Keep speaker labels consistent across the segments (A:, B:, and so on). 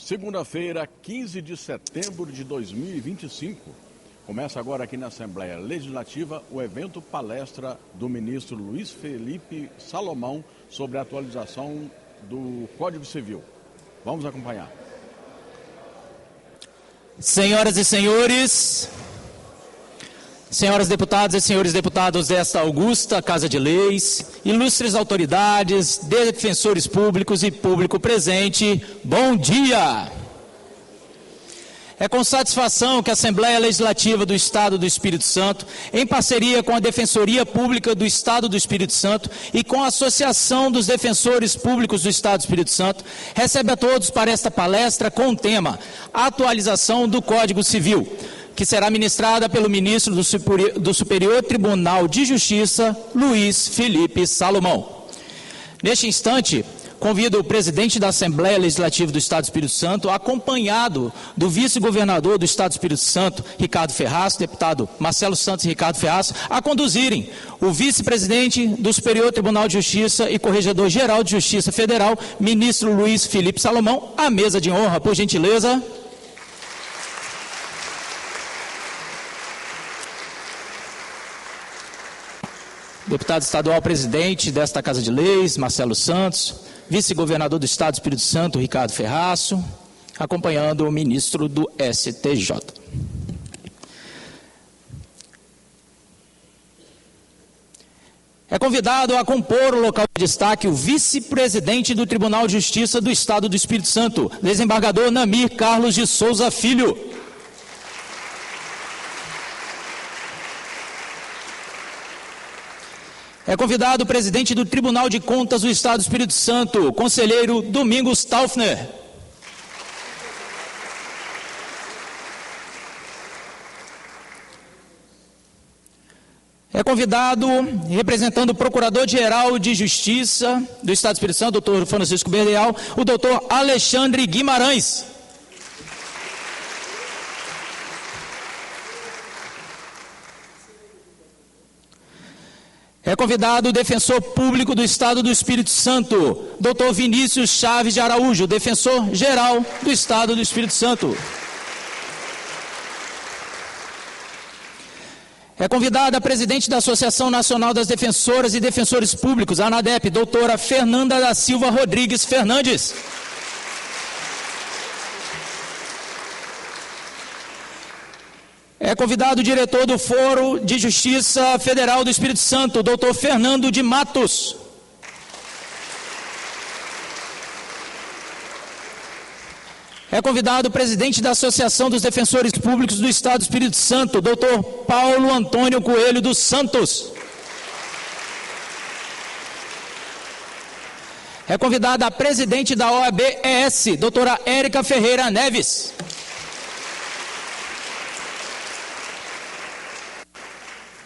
A: Segunda-feira, 15 de setembro de 2025. Começa agora aqui na Assembleia Legislativa o evento palestra do ministro Luiz Felipe Salomão sobre a atualização do Código Civil. Vamos acompanhar.
B: Senhoras e senhores, senhoras deputadas e senhores deputados desta augusta Casa de Leis, ilustres autoridades, defensores públicos e público presente, bom dia! É com satisfação que a Assembleia Legislativa do Estado do Espírito Santo, em parceria com a Defensoria Pública do Estado do Espírito Santo e com a Associação dos Defensores Públicos do Estado do Espírito Santo, recebe a todos para esta palestra com o tema Atualização do Código Civil, que será ministrada pelo ministro do Superior Tribunal de Justiça, Luiz Felipe Salomão. Neste instante, convido o presidente da Assembleia Legislativa do Estado do Espírito Santo, acompanhado do vice-governador do Estado do Espírito Santo, Ricardo Ferraz, deputado Marcelo Santos e Ricardo Ferraz, a conduzirem o vice-presidente do Superior Tribunal de Justiça e Corregedor-Geral de Justiça Federal, ministro Luiz Felipe Salomão, à mesa de honra, por gentileza. Deputado estadual presidente desta Casa de Leis, Marcelo Santos, vice-governador do Estado do Espírito Santo, Ricardo Ferraço, acompanhando o ministro do STJ. É convidado a compor o local de destaque o vice-presidente do Tribunal de Justiça do Estado do Espírito Santo, desembargador Namir Carlos de Souza Filho. É convidado o presidente do Tribunal de Contas do Estado do Espírito Santo, conselheiro Domingos Taufner. É convidado, representando o Procurador-Geral de Justiça do Estado do Espírito Santo, doutor Francisco Berdeal, o doutor Alexandre Guimarães. É convidado o defensor público do Estado do Espírito Santo, doutor Vinícius Chaves de Araújo, defensor-geral do Estado do Espírito Santo. É convidada a presidente da Associação Nacional das Defensoras e Defensores Públicos, a ANADEP, doutora Fernanda da Silva Rodrigues Fernandes. É convidado o diretor do Foro de Justiça Federal do Espírito Santo, doutor Fernando de Matos. É convidado o presidente da Associação dos Defensores Públicos do Estado do Espírito Santo, doutor Paulo Antônio Coelho dos Santos. É convidada a presidente da OAB-ES, doutora Érica Ferreira Neves.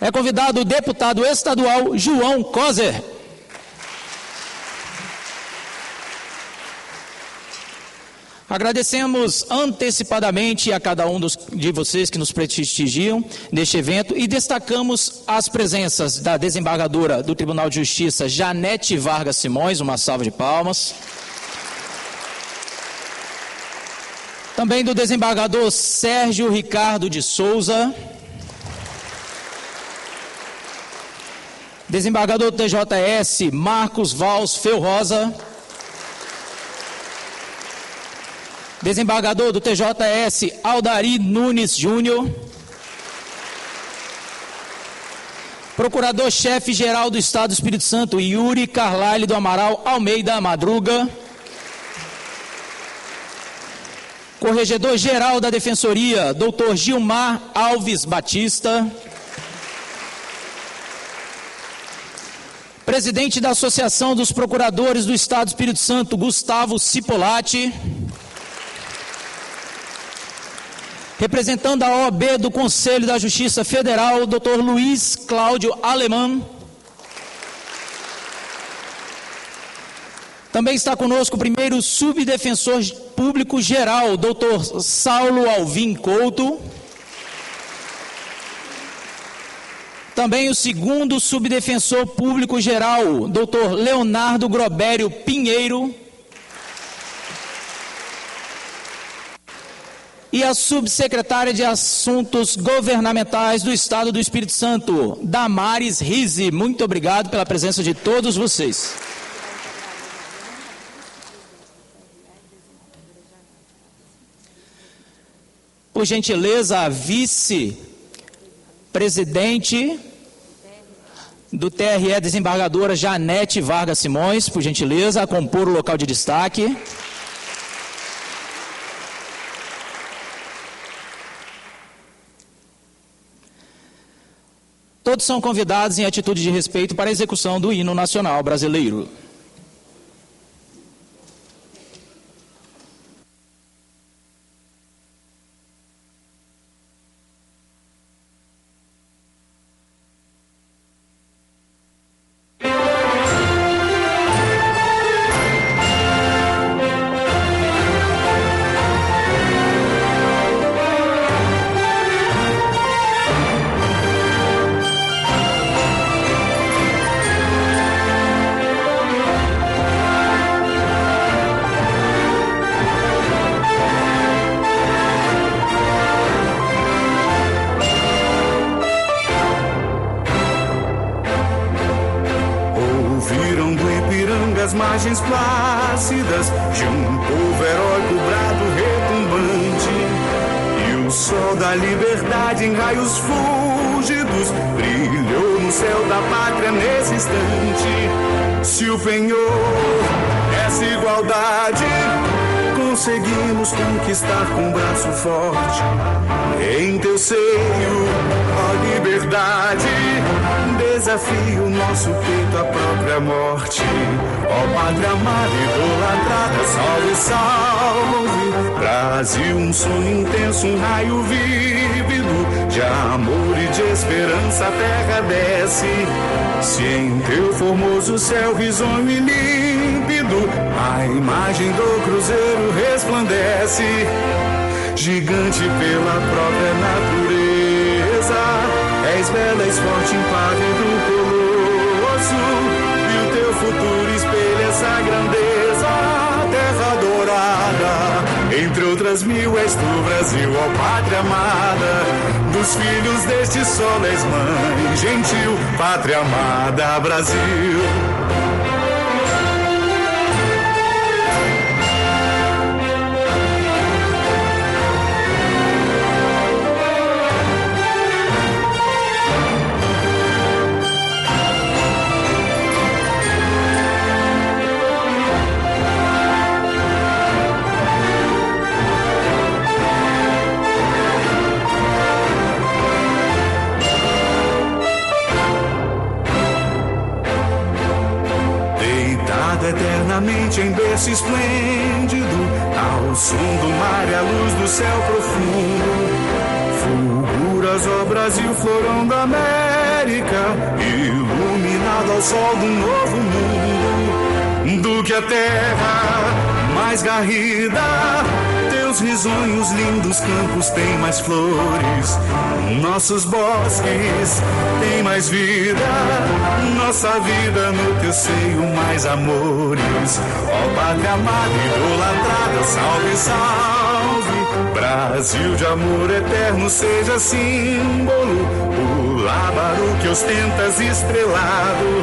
B: É convidado o deputado estadual João Coser. Agradecemos antecipadamente a cada um de vocês que nos prestigiam neste evento e destacamos as presenças da desembargadora do Tribunal de Justiça, Janete Vargas Simões, uma salva de palmas. Também do desembargador Sérgio Ricardo de Souza. Desembargador do TJS, Marcos Valls Felrosa. Desembargador do TJS, Aldari Nunes Júnior. Procurador-chefe-geral do Estado do Espírito Santo, Yuri Carlyle do Amaral Almeida Madruga. Corregedor-geral da Defensoria, doutor Gilmar Alves Batista. Presidente da Associação dos Procuradores do Estado do Espírito Santo, Gustavo Cipolatti. Representando a OAB do Conselho da Justiça Federal, Dr. Luiz Cláudio Alemão. Também está conosco o primeiro subdefensor público geral, Dr. Saulo Alvim Couto. Também o segundo subdefensor público geral, Dr. Leonardo Grobério Pinheiro. E a subsecretária de Assuntos Governamentais do Estado do Espírito Santo, Damares Rizzi. Muito obrigado pela presença de todos vocês. Por gentileza, a vice-presidente do TRE, desembargadora Janete Vargas Simões, por gentileza, a compor o local de destaque. Todos são convidados em atitude de respeito para a execução do hino nacional brasileiro.
C: Margens plácidas de um povo heróico, brado retumbante, e o sol da liberdade em raios fúlgidos brilhou no céu da pátria nesse instante. Se o penhor, essa igualdade, conseguimos conquistar com um braço forte. Em teu seio, ó liberdade, desafio nosso peito à própria morte. Ó pátria amada, idolatrada, salve, salve. Brasil, um sonho intenso, um raio vívido de amor e de esperança a terra desce. Se em teu formoso céu risonho e límpido a imagem do cruzeiro resplandece, gigante pela própria natureza, és bela, és forte, impávido colosso, e o teu futuro espelha essa grandeza. Terra dourada, entre outras mil, és tu, Brasil, ó pátria amada. Dos filhos deste sol és mãe gentil, pátria amada, Brasil. Eternamente em berço esplêndido, ao som do mar e à luz do céu profundo, fulguras, ó Brasil, florão da América, iluminado ao sol do novo mundo. Do que a terra mais garrida, teus risonhos lindos campos têm mais flores, nossos bosques têm mais vida, nossa vida no teu seio mais amores. Ó pátria amada, idolatrada, salve, salve. Brasil de amor eterno, seja símbolo, o lábaro que ostentas estrelado,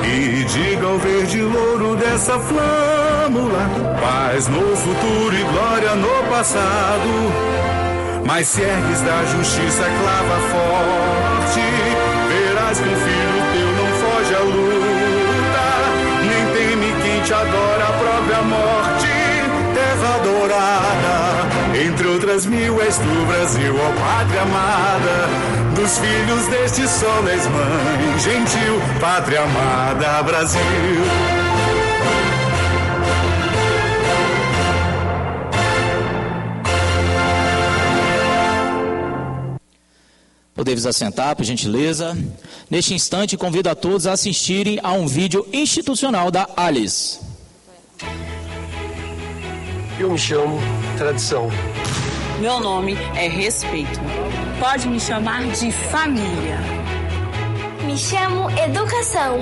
C: e diga ao verde louro dessa flâmula, paz no futuro e glória no passado. Mas se ergues da justiça clava forte, verás que um filho teu não foge à luta, nem teme quem te adora a própria morte. Terra dourada, entre outras mil, és tu, Brasil, ó pátria amada. Dos filhos deste sol és mãe gentil, pátria amada, Brasil.
B: Podemos assentar, por gentileza. Neste instante, convido a todos a assistirem a um vídeo institucional da Alice.
D: Eu me chamo Tradição.
E: Meu nome é Respeito. Pode me chamar de família.
F: Me chamo Educação.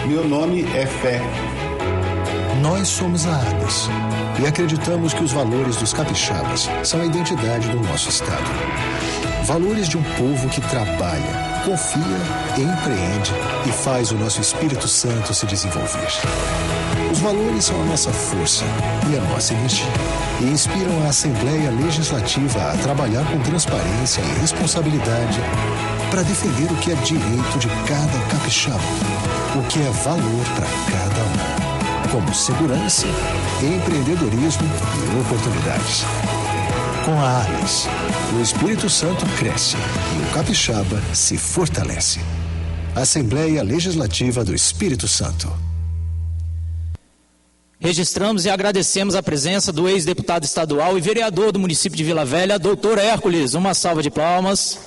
G: Meu nome é Fé.
H: Nós somos a Alice.
G: e acreditamos que os valores dos capixabas são a identidade do nosso estado. Valores de um povo que trabalha, confia, empreende e faz o nosso Espírito Santo se desenvolver. Os valores são a nossa força e a nossa energia e inspiram a Assembleia Legislativa a trabalhar com transparência e responsabilidade para defender o que é direito de cada capixaba, o que é valor para cada um, como segurança, empreendedorismo e oportunidades. Com a ALES, o Espírito Santo cresce e o capixaba se fortalece. Assembleia Legislativa do Espírito Santo.
B: Registramos e agradecemos a presença do ex-deputado estadual e vereador do município de Vila Velha, doutor Hércules. Uma salva de palmas.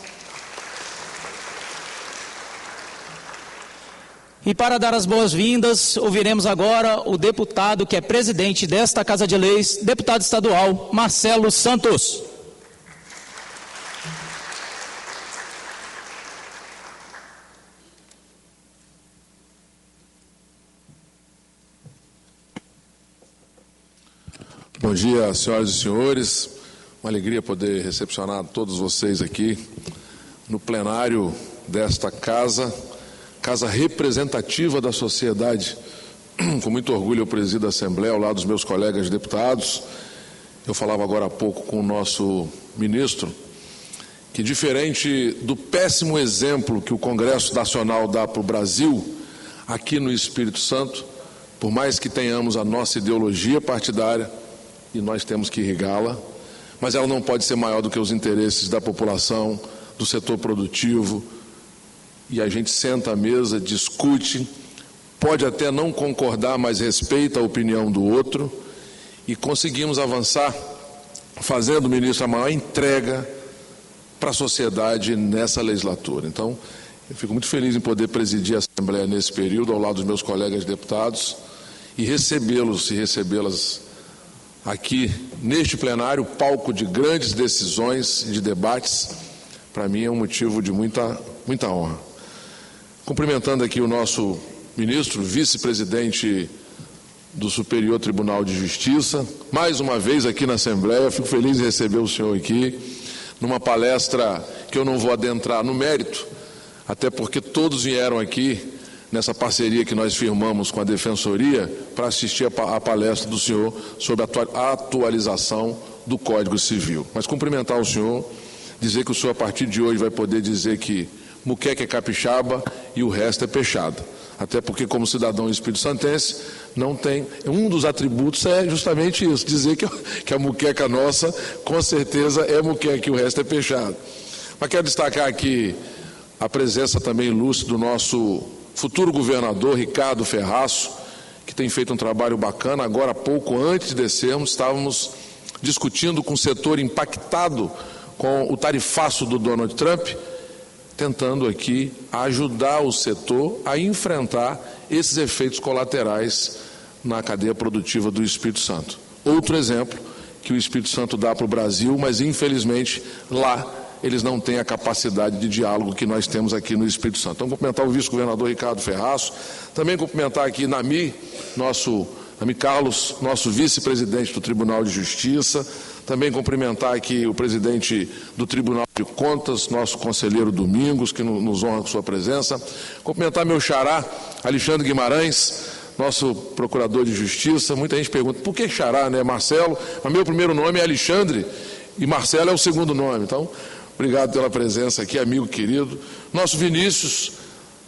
B: E para dar as boas-vindas, ouviremos agora o deputado que é presidente desta Casa de Leis, deputado estadual, Marcelo Santos.
H: Bom dia, senhoras e senhores. Uma alegria poder recepcionar todos vocês aqui no plenário desta casa representativa da sociedade. Com muito orgulho eu presido a Assembleia ao lado dos meus colegas deputados. Eu falava agora há pouco com o nosso ministro que, diferente do péssimo exemplo que o Congresso Nacional dá para o Brasil, aqui no Espírito Santo, por mais que tenhamos a nossa ideologia partidária, e nós temos que irrigá-la, mas ela não pode ser maior do que os interesses da população, do setor produtivo, e a gente senta à mesa, discute, pode até não concordar, mas respeita a opinião do outro, e conseguimos avançar, fazendo, ministro, a maior entrega para a sociedade nessa legislatura. Então, eu fico muito feliz em poder presidir a Assembleia nesse período, ao lado dos meus colegas deputados, e recebê-los e recebê-las aqui neste plenário, palco de grandes decisões e de debates. Para mim é um motivo de muita honra. Cumprimentando aqui o nosso ministro, vice-presidente do Superior Tribunal de Justiça, mais uma vez aqui na Assembleia. Fico feliz em receber o senhor aqui, numa palestra que eu não vou adentrar no mérito, até porque todos vieram aqui nessa parceria que nós firmamos com a Defensoria para assistir a palestra do senhor sobre a atualização do Código Civil. Mas cumprimentar o senhor, dizer que o senhor a partir de hoje vai poder dizer que muqueca é capixaba e o resto é peixada. Até porque, como cidadão espírito-santense, não tem... Um dos atributos é justamente isso, dizer que a muqueca nossa, com certeza, é muqueca e o resto é peixada. Mas quero destacar aqui a presença também ilustre do nosso futuro governador, Ricardo Ferraço, que tem feito um trabalho bacana. Agora há pouco, antes de descermos, estávamos discutindo com o setor impactado com o tarifaço do Donald Trump, tentando aqui ajudar o setor a enfrentar esses efeitos colaterais na cadeia produtiva do Espírito Santo. Outro exemplo que o Espírito Santo dá para o Brasil, mas infelizmente lá eles não têm a capacidade de diálogo que nós temos aqui no Espírito Santo. Então, cumprimentar o vice-governador Ricardo Ferraço, também cumprimentar aqui Nami Carlos, nosso vice-presidente do Tribunal de Justiça, também cumprimentar aqui o presidente do Tribunal de Contas, nosso conselheiro Domingos, que nos honra com sua presença, cumprimentar meu xará, Alexandre Guimarães, nosso procurador de Justiça. Muita gente pergunta, por que xará, né, Marcelo? Mas meu primeiro nome é Alexandre e Marcelo é o segundo nome. Então, obrigado pela presença aqui, amigo querido. Nosso Vinícius,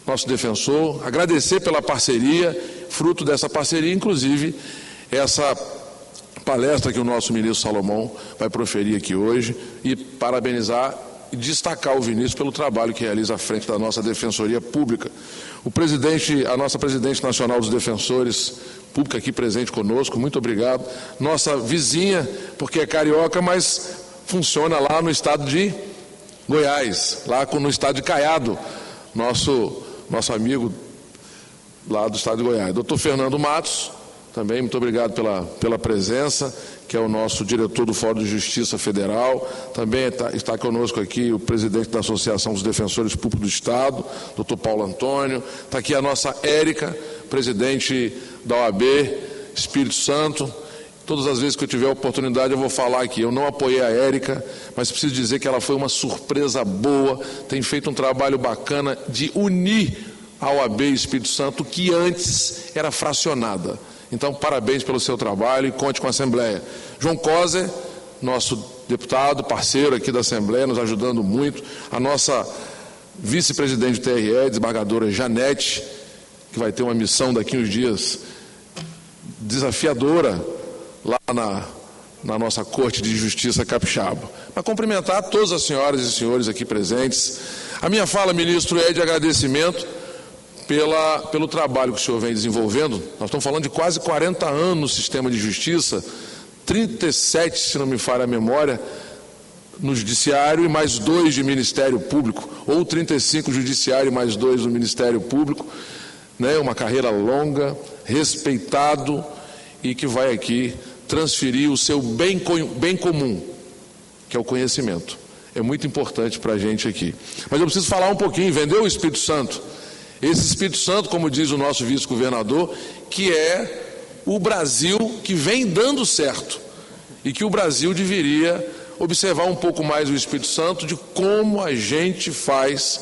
H: nosso defensor, agradecer pela parceria, fruto dessa parceria, inclusive, essa palestra que o nosso ministro Salomão vai proferir aqui hoje, e parabenizar e destacar o Vinícius pelo trabalho que realiza à frente da nossa Defensoria Pública. A nossa presidente nacional dos defensores pública aqui presente conosco, muito obrigado. Nossa vizinha, porque é carioca, mas funciona lá no estado de Goiás, lá no estado de Caiado, nosso amigo lá do estado de Goiás. Doutor Fernando Matos, também muito obrigado pela presença, que é o nosso diretor do Fórum de Justiça Federal. Também está conosco aqui o presidente da Associação dos Defensores Públicos do Estado, doutor Paulo Antônio. Está aqui a nossa Érica, presidente da OAB Espírito Santo. Todas as vezes que eu tiver a oportunidade eu vou falar aqui. Eu não apoiei a Érica, mas preciso dizer que ela foi uma surpresa boa, tem feito um trabalho bacana de unir a OAB Espírito Santo, que antes era fracionada. Então, parabéns pelo seu trabalho e conte com a Assembleia. João Coser, nosso deputado, parceiro aqui da Assembleia, nos ajudando muito. A nossa vice-presidente do TRE, desembargadora Janete, que vai ter uma missão daqui uns dias desafiadora lá na nossa Corte de Justiça Capixaba. Para cumprimentar todas as senhoras e senhores aqui presentes. A minha fala, ministro, é de agradecimento pelo trabalho que o senhor vem desenvolvendo. Nós estamos falando de quase 40 anos no sistema de justiça, 37, se não me falha a memória, no Judiciário e mais 2 de Ministério Público, ou 35 Judiciário e mais 2 no Ministério Público, né? Uma carreira longa, respeitado e que vai aqui transferir o seu bem comum, que é o conhecimento. É muito importante para a gente aqui. Mas eu preciso falar um pouquinho, vendeu o Espírito Santo. Esse Espírito Santo, como diz o nosso vice-governador, que é o Brasil que vem dando certo e que o Brasil deveria observar um pouco mais o Espírito Santo de como a gente faz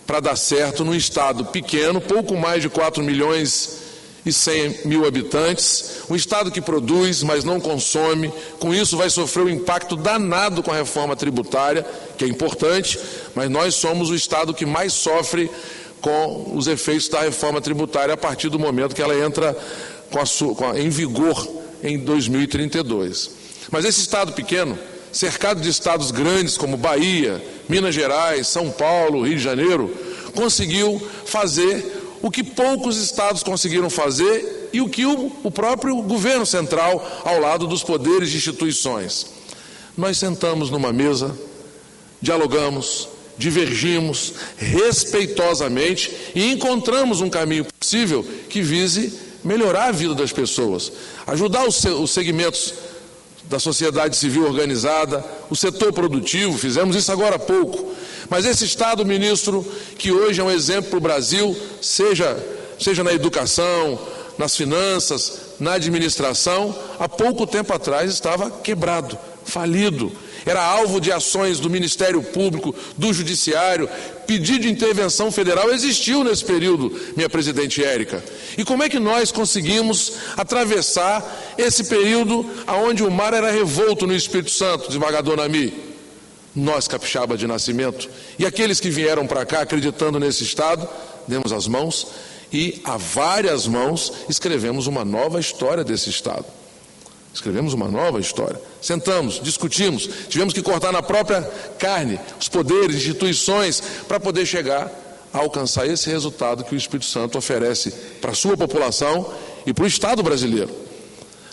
H: para dar certo num estado pequeno, pouco mais de 4.100.000 habitantes, um estado que produz, mas não consome. Com isso vai sofrer um impacto danado com a reforma tributária, que é importante, mas nós somos o estado que mais sofre com os efeitos da reforma tributária a partir do momento que ela entra em vigor em 2032. Mas esse estado pequeno, cercado de estados grandes como Bahia, Minas Gerais, São Paulo, Rio de Janeiro, conseguiu fazer o que poucos estados conseguiram fazer e o que o próprio governo central, ao lado dos poderes e instituições. Nós sentamos numa mesa, dialogamos, divergimos respeitosamente e encontramos um caminho possível que vise melhorar a vida das pessoas, ajudar os segmentos da sociedade civil organizada, o setor produtivo. Fizemos isso agora há pouco. Mas esse Estado, ministro, que hoje é um exemplo para o Brasil, seja na educação, nas finanças, na administração, há pouco tempo atrás estava quebrado, falido. Era alvo de ações do Ministério Público, do Judiciário. Pedido de intervenção federal existiu nesse período, minha presidente Érica. E como é que nós conseguimos atravessar esse período onde o mar era revolto no Espírito Santo, desembargador Nami? Nós, capixaba de nascimento, e aqueles que vieram para cá acreditando nesse Estado, demos as mãos e, a várias mãos, escrevemos uma nova história desse Estado. Escrevemos uma nova história. Sentamos, discutimos, tivemos que cortar na própria carne os poderes, instituições, para poder chegar a alcançar esse resultado que o Espírito Santo oferece para a sua população e para o Estado brasileiro.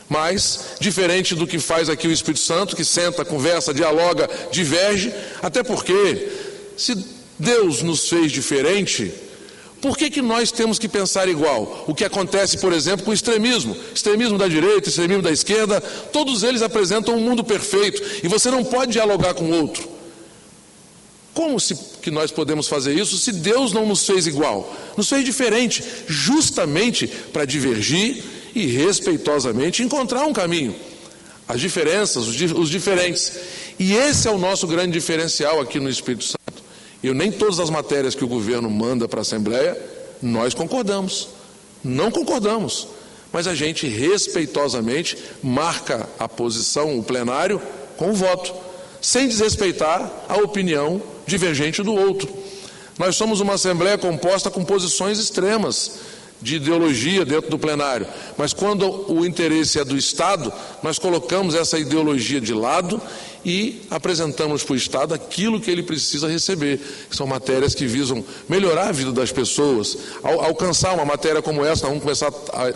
H: Mas, diferente do que faz aqui o Espírito Santo, que senta, conversa, dialoga, diverge, até porque, se Deus nos fez diferente, por que nós temos que pensar igual? O que acontece, por exemplo, com o extremismo da direita, extremismo da esquerda, todos eles apresentam um mundo perfeito e você não pode dialogar com o outro. Como que nós podemos fazer isso se Deus não nos fez igual? Nos fez diferente, justamente para divergir e respeitosamente encontrar um caminho. As diferenças, os diferentes. E esse é o nosso grande diferencial aqui no Espírito Santo. Nem todas as matérias que o governo manda para a Assembleia, nós concordamos. Não concordamos. Mas a gente respeitosamente marca a posição, o plenário, com o voto, sem desrespeitar a opinião divergente do outro. Nós somos uma Assembleia composta com posições extremas de ideologia dentro do plenário, mas quando o interesse é do Estado, nós colocamos essa ideologia de lado e apresentamos para o Estado aquilo que ele precisa receber, que são matérias que visam melhorar a vida das pessoas. Alcançar uma matéria como essa,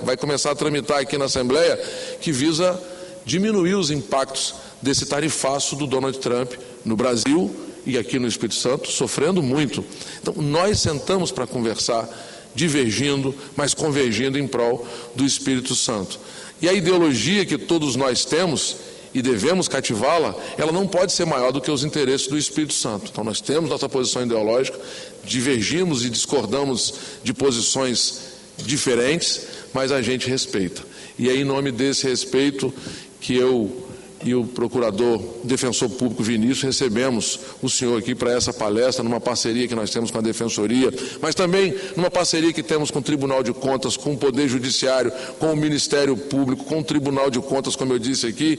H: vai começar a tramitar aqui na Assembleia, que visa diminuir os impactos desse tarifaço do Donald Trump no Brasil e aqui no Espírito Santo, sofrendo muito. Então, nós sentamos para conversar, divergindo, mas convergindo em prol do Espírito Santo. E a ideologia que todos nós temos e devemos cativá-la, ela não pode ser maior do que os interesses do Espírito Santo. Então nós temos nossa posição ideológica, divergimos e discordamos de posições diferentes, mas a gente respeita. E é em nome desse respeito que eu e o procurador defensor público Vinícius recebemos o senhor aqui para essa palestra, numa parceria que nós temos com a Defensoria, mas também numa parceria que temos com o Tribunal de Contas, com o Poder Judiciário, com o Ministério Público, com o Tribunal de Contas, como eu disse aqui,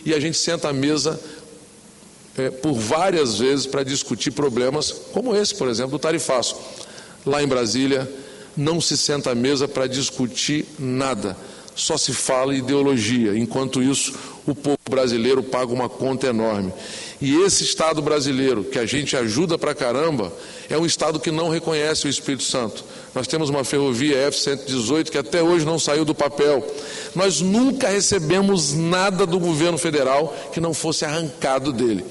H: e a gente senta à mesa por várias vezes para discutir problemas como esse, por exemplo, do tarifaço. Lá em Brasília, não se senta à mesa para discutir nada, só se fala ideologia. Enquanto isso, o povo brasileiro paga uma conta enorme. E esse Estado brasileiro, que a gente ajuda pra caramba, é um Estado que não reconhece o Espírito Santo. Nós temos uma ferrovia F-118 que até hoje não saiu do papel. Nós nunca recebemos nada do governo federal que não fosse arrancado dele.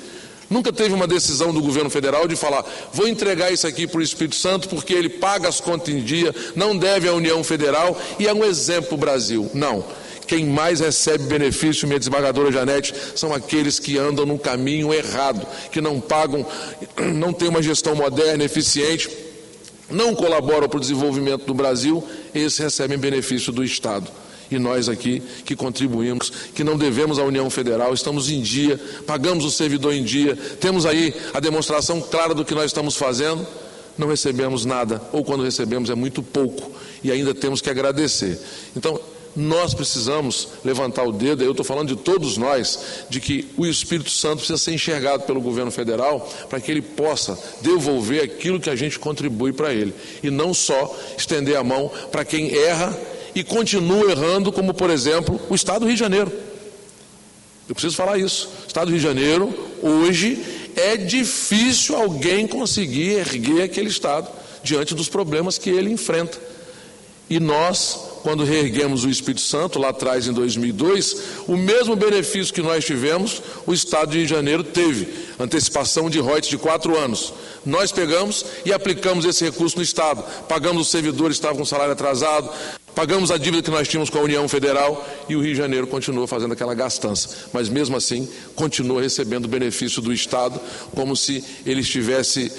H: Nunca teve uma decisão do governo federal de falar: vou entregar isso aqui para o Espírito Santo porque ele paga as contas em dia, não deve à União Federal e é um exemplo para o Brasil. Não. Quem mais recebe benefício, minha desembargadora Janete, são aqueles que andam no caminho errado, que não pagam, não têm uma gestão moderna, eficiente, não colaboram para o desenvolvimento do Brasil, esses recebem benefício do Estado. E nós aqui, que contribuímos, que não devemos à União Federal, estamos em dia, pagamos o servidor em dia, temos aí a demonstração clara do que nós estamos fazendo, não recebemos nada, ou quando recebemos é muito pouco, e ainda temos que agradecer. Então, nós precisamos levantar o dedo, eu estou falando de todos nós, de que o Espírito Santo precisa ser enxergado pelo governo federal para que ele possa devolver aquilo que a gente contribui para ele, e não só estender a mão para quem erra e continua errando, como, por exemplo, o Estado do Rio de Janeiro. Eu preciso falar isso. O Estado do Rio de Janeiro, hoje, é difícil alguém conseguir erguer aquele Estado diante dos problemas que ele enfrenta. E nós, quando reerguemos o Espírito Santo, lá atrás em 2002, o mesmo benefício que nós tivemos, o Estado do Rio de Janeiro teve, antecipação de royalties de 4 anos. Nós pegamos e aplicamos esse recurso no Estado, pagamos os servidores que estavam com salário atrasado, pagamos a dívida que nós tínhamos com a União Federal e o Rio de Janeiro continua fazendo aquela gastança. Mas mesmo assim, continua recebendo o benefício do Estado, como se ele estivesse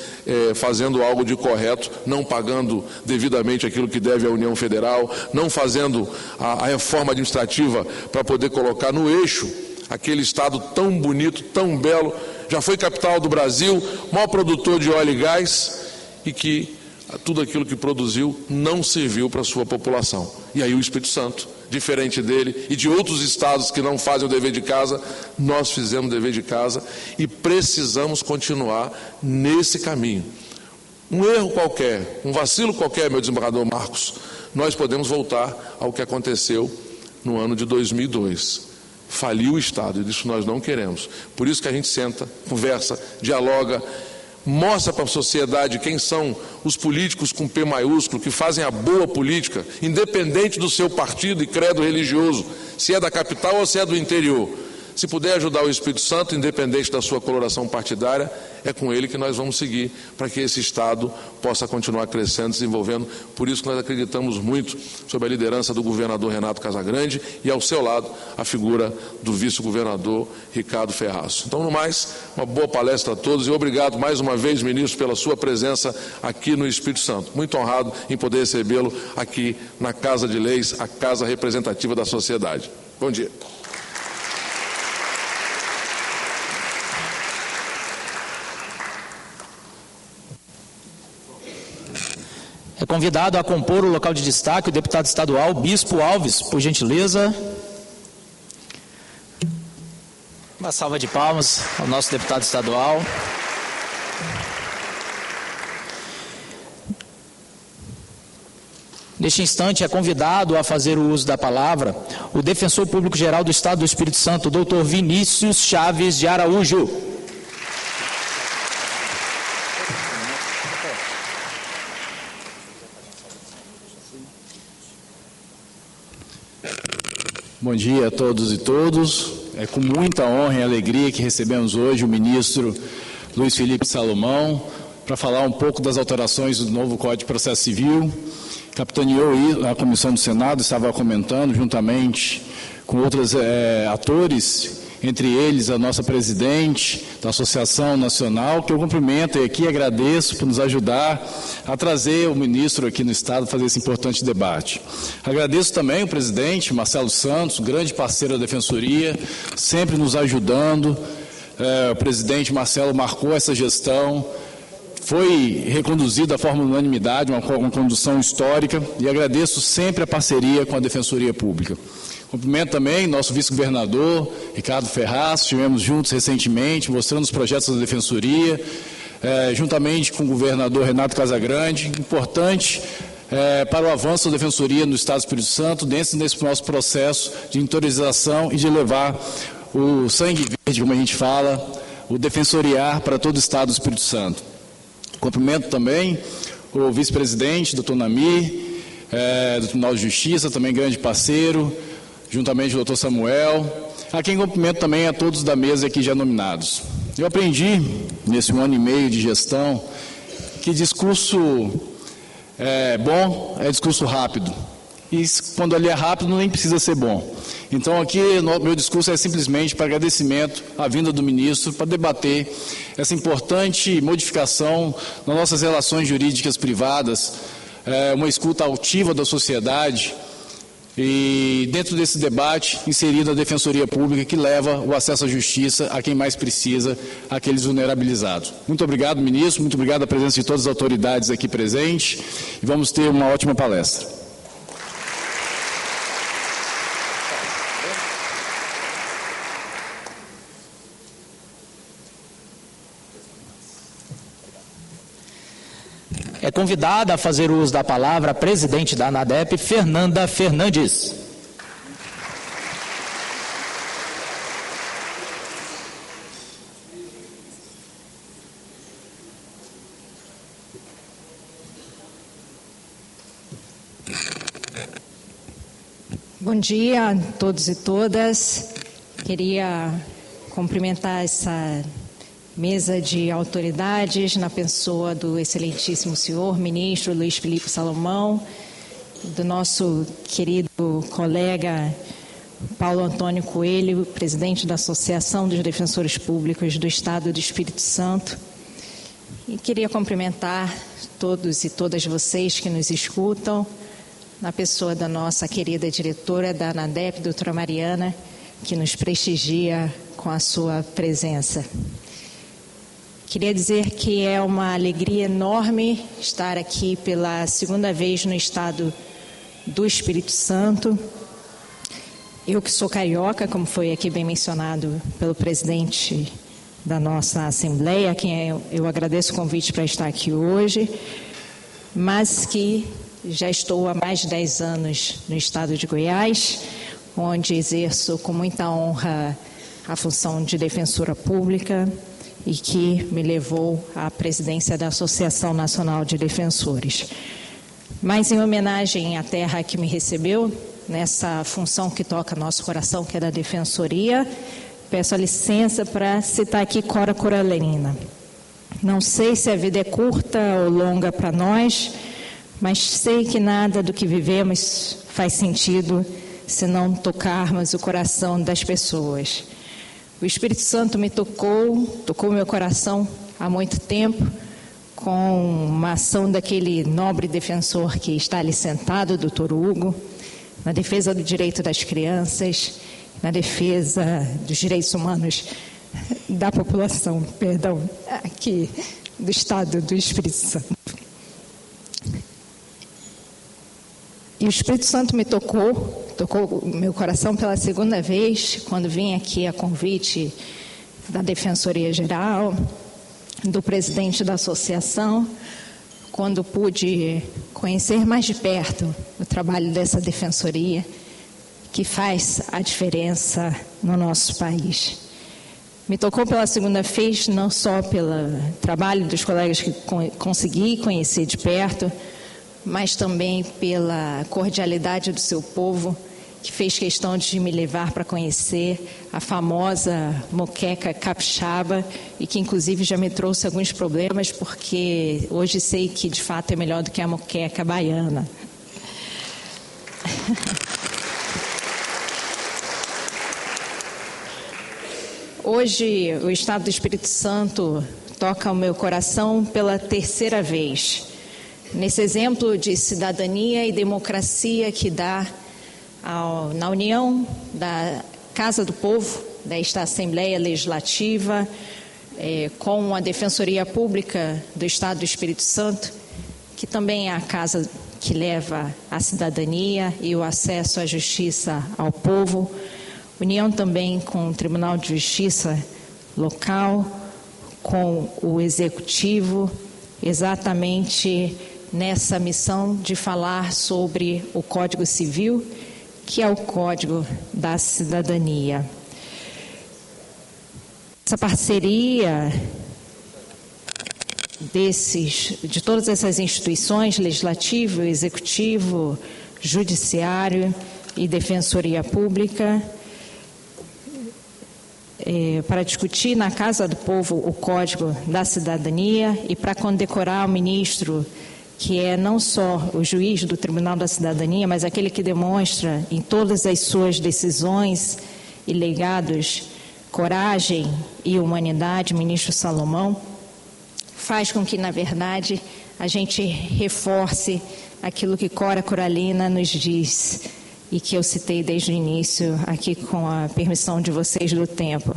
H: fazendo algo de correto, não pagando devidamente aquilo que deve à União Federal, não fazendo a reforma administrativa para poder colocar no eixo aquele Estado tão bonito, tão belo, já foi capital do Brasil, maior produtor de óleo e gás, e que tudo aquilo que produziu não serviu para a sua população. E aí o Espírito Santo, diferente dele e de outros estados que não fazem o dever de casa, nós fizemos o dever de casa e precisamos continuar nesse caminho. Um erro qualquer, um vacilo qualquer, meu desembargador Marcos, nós podemos voltar ao que aconteceu no ano de 2002. Faliu o Estado, e disso nós não queremos. Por isso que a gente senta, conversa, dialoga, mostra para a sociedade quem são os políticos com P maiúsculo, que fazem a boa política, independente do seu partido e credo religioso, se é da capital ou se é do interior. Se puder ajudar o Espírito Santo, independente da sua coloração partidária, é com ele que nós vamos seguir para que esse Estado possa continuar crescendo, desenvolvendo. Por isso que nós acreditamos muito sobre a liderança do governador Renato Casagrande e, ao seu lado, a figura do vice-governador Ricardo Ferraço. Então, no mais, uma boa palestra a todos e obrigado mais uma vez, ministro, pela sua presença aqui no Espírito Santo. Muito honrado em poder recebê-lo aqui na Casa de Leis, a casa representativa da sociedade. Bom dia.
B: É convidado a compor o local de destaque o deputado estadual Bispo Alves, por gentileza. Uma salva de palmas ao nosso deputado estadual. Neste instante é convidado a fazer o uso da palavra o defensor público-geral do Estado do Espírito Santo, doutor Vinícius Chaves de Araújo.
I: Bom dia a todos e todas. É com muita honra e alegria que recebemos hoje o ministro Luiz Felipe Salomão para falar um pouco das alterações do novo Código de Processo Civil. Capitaneou a Comissão do Senado, estava comentando juntamente com outros atores, entre eles a nossa presidente da Associação Nacional, que eu cumprimento e aqui agradeço por nos ajudar a trazer o ministro aqui no Estado a fazer esse importante debate. Agradeço também o presidente Marcelo Santos, grande parceiro da Defensoria, sempre nos ajudando. O presidente Marcelo marcou essa gestão, foi reconduzida da forma de unanimidade, uma condução histórica, e agradeço sempre a parceria com a Defensoria Pública. Cumprimento também nosso vice-governador, Ricardo Ferraz, estivemos juntos recentemente, mostrando os projetos da Defensoria, juntamente com o governador Renato Casagrande, importante para o avanço da Defensoria no Estado do Espírito Santo, nesse nosso processo de interiorização e de levar o sangue verde, como a gente fala, o defensoriar para todo o Estado do Espírito Santo. Cumprimento também o vice-presidente, doutor Nami, do Tribunal de Justiça, também grande parceiro, juntamente com o doutor Samuel, a quem cumprimento também a todos da mesa aqui já nominados. Eu aprendi, nesse 1 ano e meio de gestão, que discurso bom é discurso rápido. E quando ele é rápido, nem precisa ser bom. Então, aqui, meu discurso é simplesmente para agradecimento à vinda do ministro, para debater essa importante modificação nas nossas relações jurídicas privadas, uma escuta ativa da sociedade, e dentro desse debate, inserida a Defensoria Pública, que leva o acesso à justiça a quem mais precisa, aqueles vulnerabilizados. Muito obrigado, ministro, muito obrigado à presença de todas as autoridades aqui presentes, e vamos ter uma ótima palestra.
B: É convidada a fazer uso da palavra a presidente da ANADEP, Fernanda Fernandes.
J: Bom dia a todos e todas. Queria cumprimentar essa mesa de autoridades, na pessoa do excelentíssimo senhor ministro Luiz Felipe Salomão, do nosso querido colega Paulo Antônio Coelho, presidente da Associação dos Defensores Públicos do Estado do Espírito Santo. E queria cumprimentar todos e todas vocês que nos escutam, na pessoa da nossa querida diretora da ANADEP, doutora Mariana, que nos prestigia com a sua presença. Queria dizer que é uma alegria enorme estar aqui pela segunda vez no Estado do Espírito Santo. Eu que sou carioca, como foi aqui bem mencionado pelo presidente da nossa Assembleia, a quem eu agradeço o convite para estar aqui hoje, mas que já estou há mais de 10 anos no Estado de Goiás, onde exerço com muita honra a função de defensora pública, e que me levou à presidência da Associação Nacional de Defensores. Mas em homenagem à terra que me recebeu, nessa função que toca nosso coração, que é da Defensoria, peço a licença para citar aqui Cora Coralina. Não sei se a vida é curta ou longa para nós, mas sei que nada do que vivemos faz sentido se não tocarmos o coração das pessoas. O Espírito Santo me tocou meu coração há muito tempo, com uma ação daquele nobre defensor que está ali sentado, doutor Hugo, na defesa do direito das crianças, na defesa dos direitos humanos da população, aqui do Estado do Espírito Santo. E o Espírito Santo me tocou o meu coração pela segunda vez, quando vim aqui a convite da Defensoria Geral, do presidente da associação, quando pude conhecer mais de perto o trabalho dessa defensoria, que faz a diferença no nosso país. Me tocou pela segunda vez, não só pelo trabalho dos colegas que consegui conhecer de perto, mas também pela cordialidade do seu povo, que fez questão de me levar para conhecer a famosa moqueca capixaba e que inclusive já me trouxe alguns problemas, porque hoje sei que de fato é melhor do que a moqueca baiana. Hoje, o Estado do Espírito Santo toca o meu coração pela terceira vez. Nesse exemplo de cidadania e democracia que dá na união da Casa do Povo, desta Assembleia Legislativa, com a Defensoria Pública do Estado do Espírito Santo, que também é a casa que leva a cidadania e o acesso à justiça ao povo, união também com o Tribunal de Justiça local, com o Executivo, exatamente nessa missão de falar sobre o Código Civil, que é o Código da Cidadania. Essa parceria de todas essas instituições, Legislativo, Executivo, Judiciário e Defensoria Pública, para discutir na Casa do Povo o Código da Cidadania e para condecorar o ministro, que é não só o juiz do Tribunal da Cidadania, mas aquele que demonstra em todas as suas decisões e legados coragem e humanidade, ministro Salomão, faz com que, na verdade, a gente reforce aquilo que Cora Coralina nos diz e que eu citei desde o início, aqui com a permissão de vocês do tempo.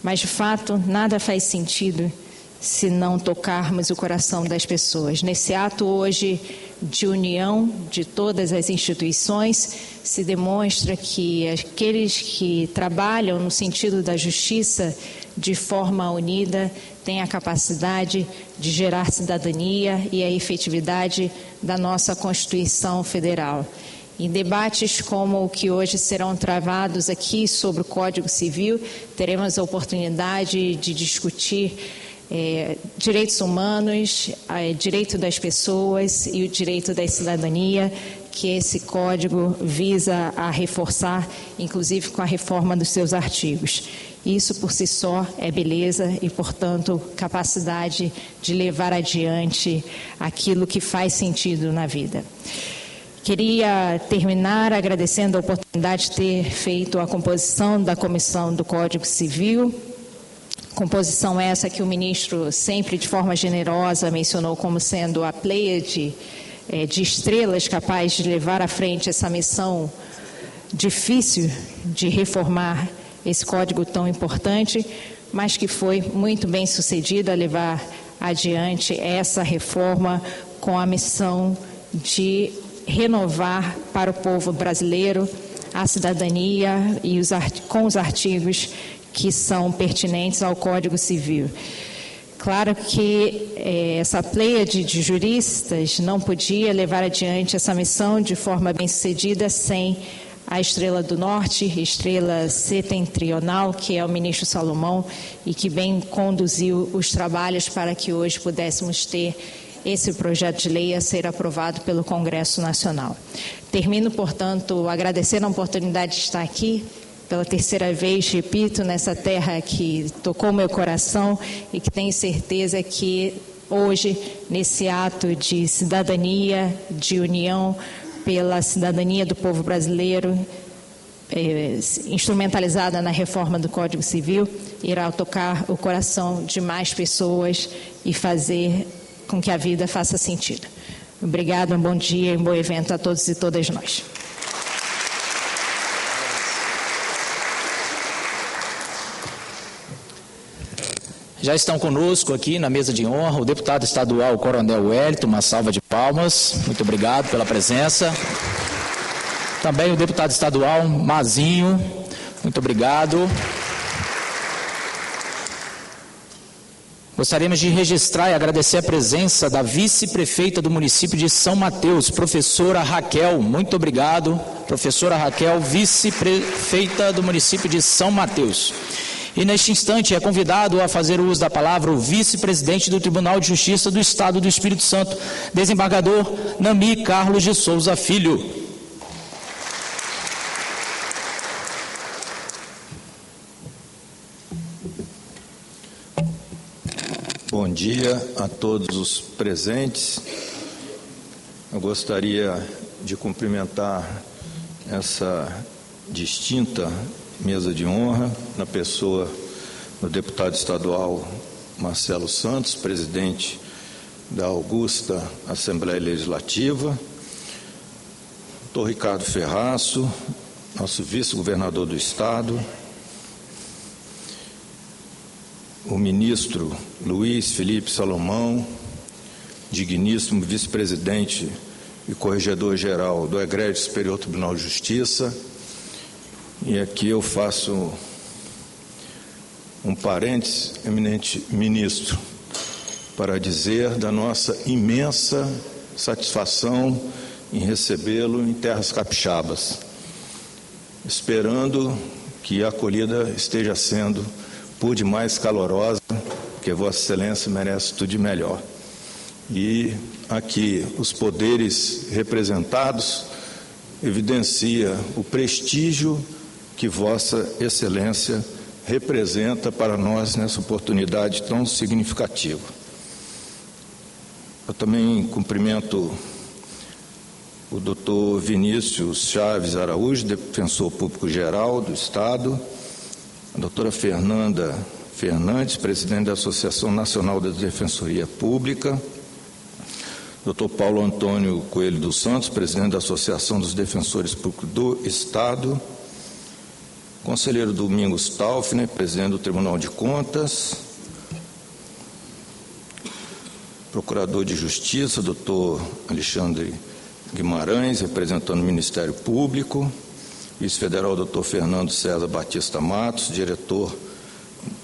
J: Mas, de fato, nada faz sentido se não tocarmos o coração das pessoas. Nesse ato hoje de união de todas as instituições, se demonstra que aqueles que trabalham no sentido da justiça de forma unida têm a capacidade de gerar cidadania e a efetividade da nossa Constituição Federal. Em debates como o que hoje serão travados aqui sobre o Código Civil, teremos a oportunidade de discutir direitos humanos, direito das pessoas e o direito da cidadania, que esse código visa a reforçar, inclusive com a reforma dos seus artigos. Isso por si só é beleza e, portanto, capacidade de levar adiante aquilo que faz sentido na vida. Queria terminar agradecendo a oportunidade de ter feito a composição da Comissão do Código Civil, composição essa que o ministro sempre de forma generosa mencionou como sendo a pleiade de estrelas capaz de levar à frente essa missão difícil de reformar esse código tão importante, mas que foi muito bem sucedida a levar adiante essa reforma com a missão de renovar para o povo brasileiro a cidadania e com os artigos que são pertinentes ao Código Civil. Claro que essa pleiade de juristas não podia levar adiante essa missão de forma bem-sucedida sem a Estrela do Norte, Estrela Setentrional, que é o ministro Salomão, e que bem conduziu os trabalhos para que hoje pudéssemos ter esse projeto de lei a ser aprovado pelo Congresso Nacional. Termino, portanto, agradecendo a oportunidade de estar aqui, pela terceira vez, repito, nessa terra que tocou meu coração e que tenho certeza que hoje, nesse ato de cidadania, de união pela cidadania do povo brasileiro, instrumentalizada na reforma do Código Civil, irá tocar o coração de mais pessoas e fazer com que a vida faça sentido. Obrigado, um bom dia e um bom evento a todos e todas nós.
B: Já estão conosco aqui na mesa de honra o deputado estadual Coronel Wellington, uma salva de palmas, muito obrigado pela presença. Também o deputado estadual Mazinho, muito obrigado. Gostaríamos de registrar e agradecer a presença da vice-prefeita do município de São Mateus, professora Raquel, muito obrigado, professora Raquel, vice-prefeita do município de São Mateus. E neste instante é convidado a fazer uso da palavra o vice-presidente do Tribunal de Justiça do Estado do Espírito Santo, desembargador Nami Carlos de Souza Filho.
K: Bom dia a todos os presentes. Eu gostaria de cumprimentar essa distinta mesa de honra, na pessoa do deputado estadual Marcelo Santos, presidente da augusta Assembleia Legislativa, doutor Ricardo Ferraço, nosso vice-governador do Estado, o ministro Luiz Felipe Salomão, digníssimo vice-presidente e corregedor-geral do Egrégio Superior Tribunal de Justiça. E aqui eu faço um parênteses, eminente ministro, para dizer da nossa imensa satisfação em recebê-lo em terras capixabas, esperando que a acolhida esteja sendo por demais calorosa, porque Vossa Excelência merece tudo de melhor. E aqui os poderes representados evidencia o prestígio que Vossa Excelência representa para nós nessa oportunidade tão significativa. Eu também cumprimento o doutor Vinícius Chaves Araújo, defensor público-geral do Estado, a doutora Fernanda Fernandes, presidente da Associação Nacional da Defensoria Pública, doutor Paulo Antônio Coelho dos Santos, presidente da Associação dos Defensores Públicos do Estado, conselheiro Domingos Taufner, presidente do Tribunal de Contas, procurador de Justiça, doutor Alexandre Guimarães, representando o Ministério Público, vice-federal doutor Fernando César Batista Matos, diretor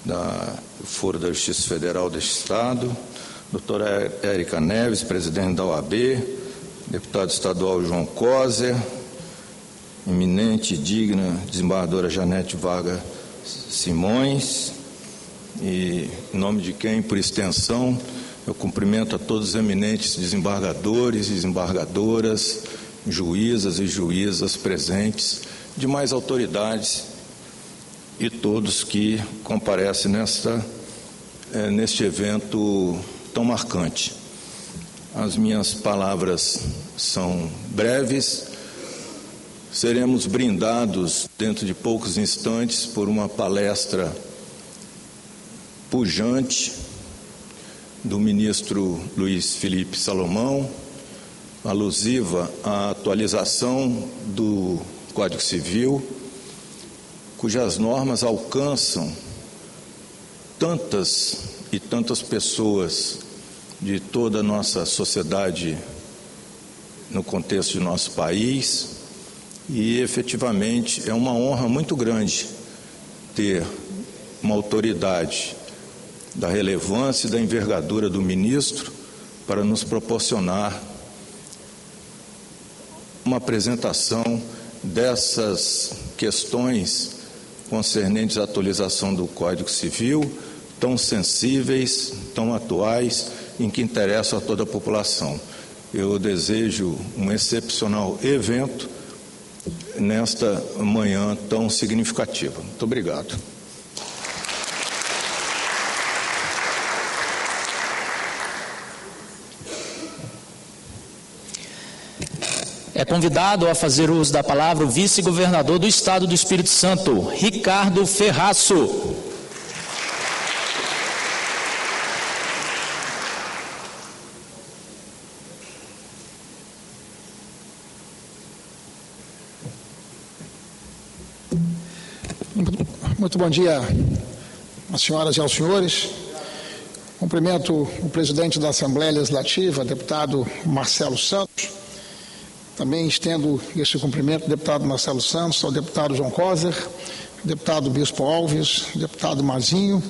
K: da Foro da Justiça Federal deste Estado, doutora Érica Neves, presidente da OAB, deputado estadual João Coser, eminente e digna desembargadora Janete Vargas Simões, e em nome de quem, por extensão, eu cumprimento a todos os eminentes desembargadores e desembargadoras, juízas e juízas presentes, demais autoridades e todos que comparecem neste evento tão marcante. As minhas palavras são breves. Seremos brindados dentro de poucos instantes por uma palestra pujante do ministro Luiz Felipe Salomão, alusiva à atualização do Código Civil, cujas normas alcançam tantas e tantas pessoas de toda a nossa sociedade no contexto de nosso país. E, efetivamente, é uma honra muito grande ter uma autoridade da relevância e da envergadura do ministro para nos proporcionar uma apresentação dessas questões concernentes à atualização do Código Civil, tão sensíveis, tão atuais, em que interessam a toda a população. Eu desejo um excepcional evento nesta manhã tão significativa. Muito obrigado.
B: É convidado a fazer uso da palavra o vice-governador do Estado do Espírito Santo, Ricardo Ferraço.
L: Muito bom dia, às senhoras e aos senhores. Cumprimento o presidente da Assembleia Legislativa, deputado Marcelo Santos. Também estendo esse cumprimento ao deputado Marcelo Santos, ao deputado João Coser, deputado Bispo Alves, deputado Mazinho,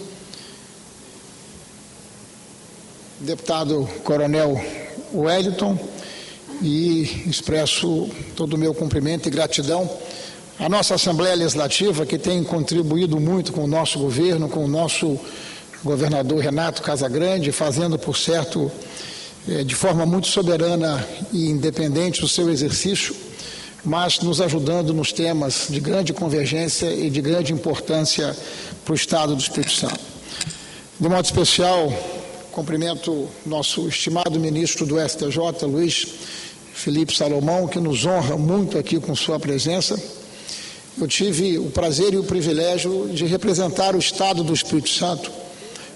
L: deputado Coronel Wellington, e expresso todo o meu cumprimento e gratidão à nossa Assembleia Legislativa, que tem contribuído muito com o nosso governo, com o nosso governador Renato Casagrande, fazendo, por certo, de forma muito soberana e independente o seu exercício, mas nos ajudando nos temas de grande convergência e de grande importância para o Estado do Espírito Santo. De modo especial, cumprimento nosso estimado ministro do STJ, Luiz Felipe Salomão, que nos honra muito aqui com sua presença, eu tive o prazer e o privilégio de representar o Estado do Espírito Santo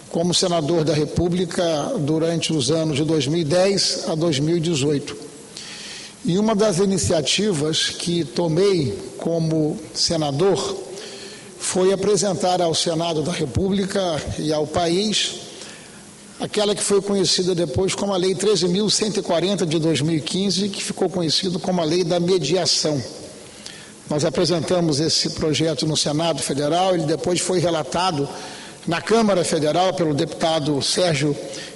L: como senador da República durante os anos de 2010 a 2018. E uma das iniciativas que tomei como senador foi apresentar ao Senado da República e ao país aquela que foi conhecida depois como a Lei 13.140 de 2015, que ficou conhecido como a Lei da Mediação. Nós apresentamos esse projeto no Senado Federal, ele depois foi relatado na Câmara Federal pelo deputado Sérgio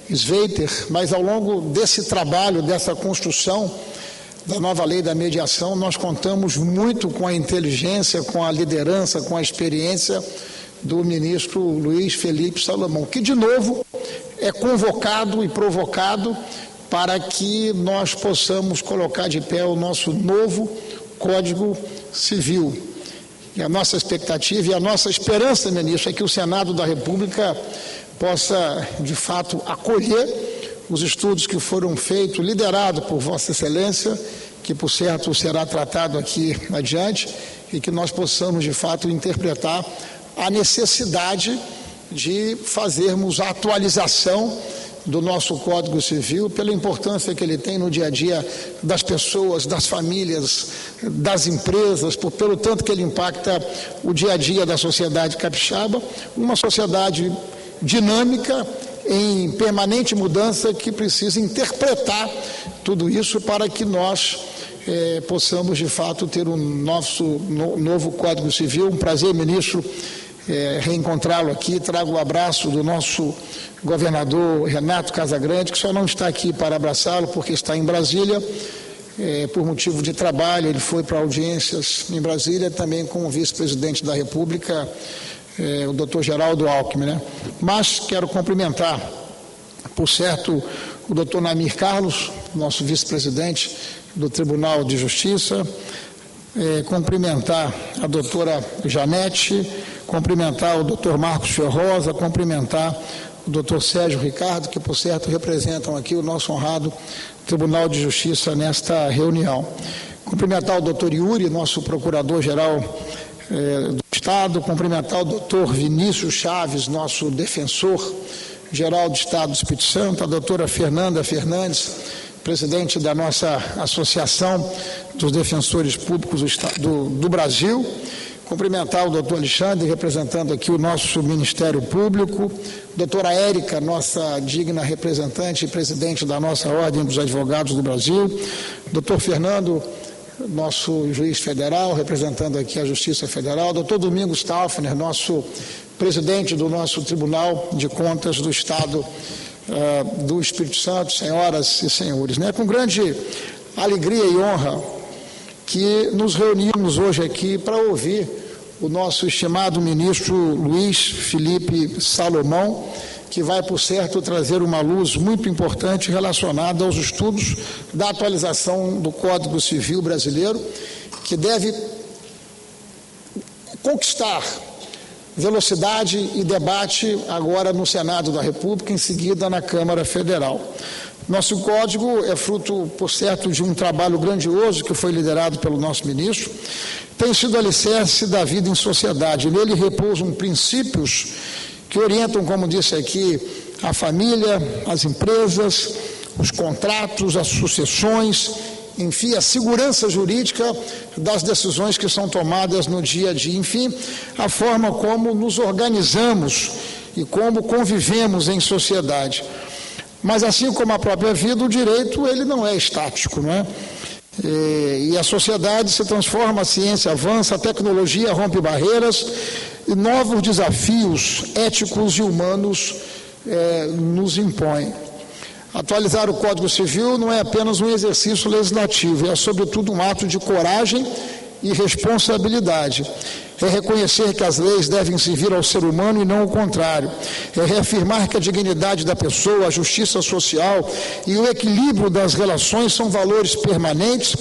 L: Sveiter, mas ao longo desse trabalho, dessa construção da nova Lei da Mediação, nós contamos muito com a inteligência, com a liderança, com a experiência do ministro Luiz Felipe Salomão, que de novo é convocado e provocado para que nós possamos colocar de pé o nosso novo Código Civil. E a nossa expectativa e a nossa esperança, ministro, é que o Senado da República possa, de fato, acolher os estudos que foram feitos, liderados por Vossa Excelência, que, por certo, será tratado aqui adiante, e que nós possamos, de fato, interpretar a necessidade de fazermos a atualização do nosso Código Civil, pela importância que ele tem no dia a dia das pessoas, das famílias, das empresas, pelo tanto que ele impacta o dia a dia da sociedade capixaba, uma sociedade dinâmica, em permanente mudança, que precisa interpretar tudo isso para que nós possamos, de fato, ter o nosso novo Código Civil. Um prazer, ministro, reencontrá-lo aqui. Trago o abraço do nosso governador Renato Casagrande, que só não está aqui para abraçá-lo porque está em Brasília, por motivo de trabalho. Ele foi para audiências em Brasília, também com o vice-presidente da República, o doutor Geraldo Alckmin, né? Mas quero cumprimentar, por certo, o doutor Namir Carlos, nosso vice-presidente do Tribunal de Justiça, cumprimentar a doutora Janete, cumprimentar o doutor Marcos Ferrosa, cumprimentar o doutor Sérgio Ricardo, que, por certo, representam aqui o nosso honrado Tribunal de Justiça nesta reunião. Cumprimentar o doutor Yuri, nosso procurador-geral do Estado, cumprimentar o doutor Vinícius Chaves, nosso defensor-geral do Estado do Espírito Santo, a doutora Fernanda Fernandes, presidente da nossa Associação dos Defensores Públicos do Brasil, cumprimentar o doutor Alexandre, representando aqui o nosso Ministério Público, doutora Érica, nossa digna representante e presidente da nossa Ordem dos Advogados do Brasil, doutor Fernando, nosso juiz federal, representando aqui a Justiça Federal, doutor Domingos Taufner, nosso presidente do nosso Tribunal de Contas do Estado do Espírito Santo, senhoras e senhores. É com grande alegria e honra que nos reunimos hoje aqui para ouvir o nosso estimado ministro Luiz Felipe Salomão, que vai, por certo, trazer uma luz muito importante relacionada aos estudos da atualização do Código Civil brasileiro, que deve conquistar velocidade e debate agora no Senado da República, em seguida na Câmara Federal. Nosso código é fruto, por certo, de um trabalho grandioso que foi liderado pelo nosso ministro, tem sido alicerce da vida em sociedade. Nele repousam princípios que orientam, como disse aqui, a família, as empresas, os contratos, as sucessões, enfim, a segurança jurídica das decisões que são tomadas no dia a dia, enfim, a forma como nos organizamos e como convivemos em sociedade. Mas, assim como a própria vida, o direito, ele não é estático, não é? E a sociedade se transforma, a ciência avança, a tecnologia rompe barreiras e novos desafios éticos e humanos nos impõem. Atualizar o Código Civil não é apenas um exercício legislativo, é sobretudo um ato de coragem e responsabilidade. É reconhecer que as leis devem servir ao ser humano e não o contrário. É reafirmar que a dignidade da pessoa, a justiça social e o equilíbrio das relações são valores permanentes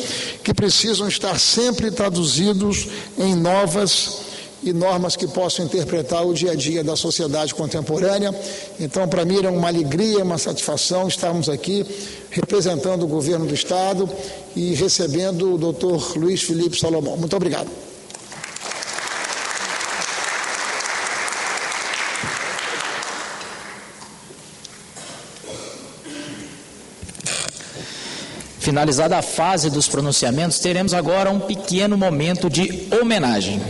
L: que precisam estar sempre traduzidos em novas e normas que possam interpretar o dia a dia da sociedade contemporânea. Então, para mim, é uma alegria, uma satisfação estarmos aqui representando o governo do Estado e recebendo o doutor Luiz Felipe Salomão. Muito obrigado.
B: Finalizada a fase dos pronunciamentos, teremos agora um pequeno momento de homenagem.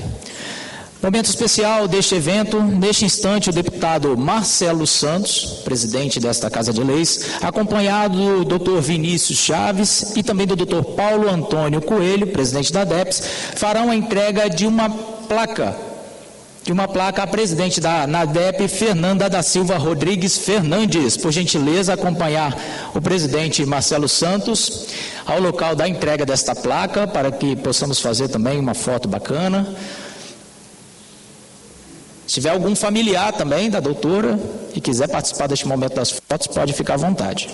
B: Momento especial deste evento, neste instante o deputado Marcelo Santos, presidente desta Casa de Leis, acompanhado do Dr. Vinícius Chaves e também do Dr. Paulo Antônio Coelho, presidente da DEPS, farão a entrega de uma placa à presidente da NADEP, Fernanda da Silva Rodrigues Fernandes. Por gentileza, acompanhar o presidente Marcelo Santos ao local da entrega desta placa, para que possamos fazer também uma foto bacana. Se tiver algum familiar também da doutora e quiser participar deste momento das fotos, pode ficar à vontade.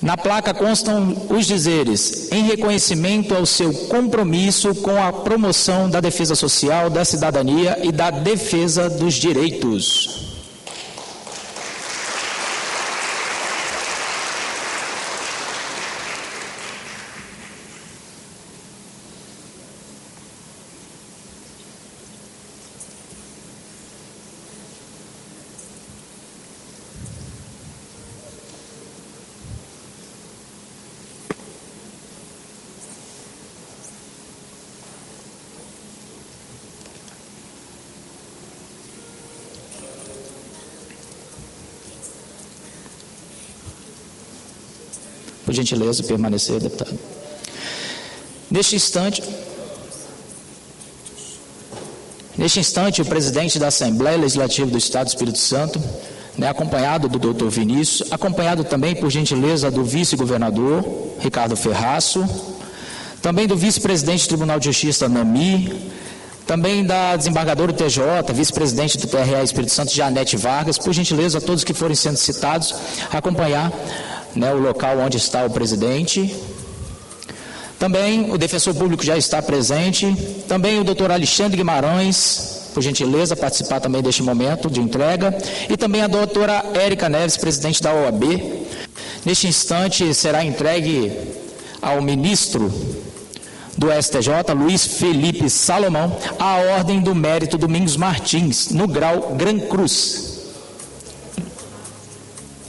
B: Na placa constam os dizeres: em reconhecimento ao seu compromisso com a promoção da defesa social, da cidadania e da defesa dos direitos. Por gentileza, permanecer, deputado. Neste instante, o presidente da Assembleia Legislativa do Estado do Espírito Santo, acompanhado do doutor Vinícius, acompanhado também, por gentileza, do vice-governador, Ricardo Ferraço, também do vice-presidente do Tribunal de Justiça, Nami, também da desembargadora do TJ, vice-presidente do TRE Espírito Santo, Janete Vargas, por gentileza, a todos que forem sendo citados, acompanhar o local onde está o presidente. Também o defensor público já está presente. Também o doutor Alexandre Guimarães, por gentileza, participar também deste momento de entrega. E também a doutora Érica Neves, presidente da OAB. Neste instante será entregue ao ministro do STJ, Luiz Felipe Salomão, a Ordem do Mérito Domingos Martins, no grau Gran Cruz.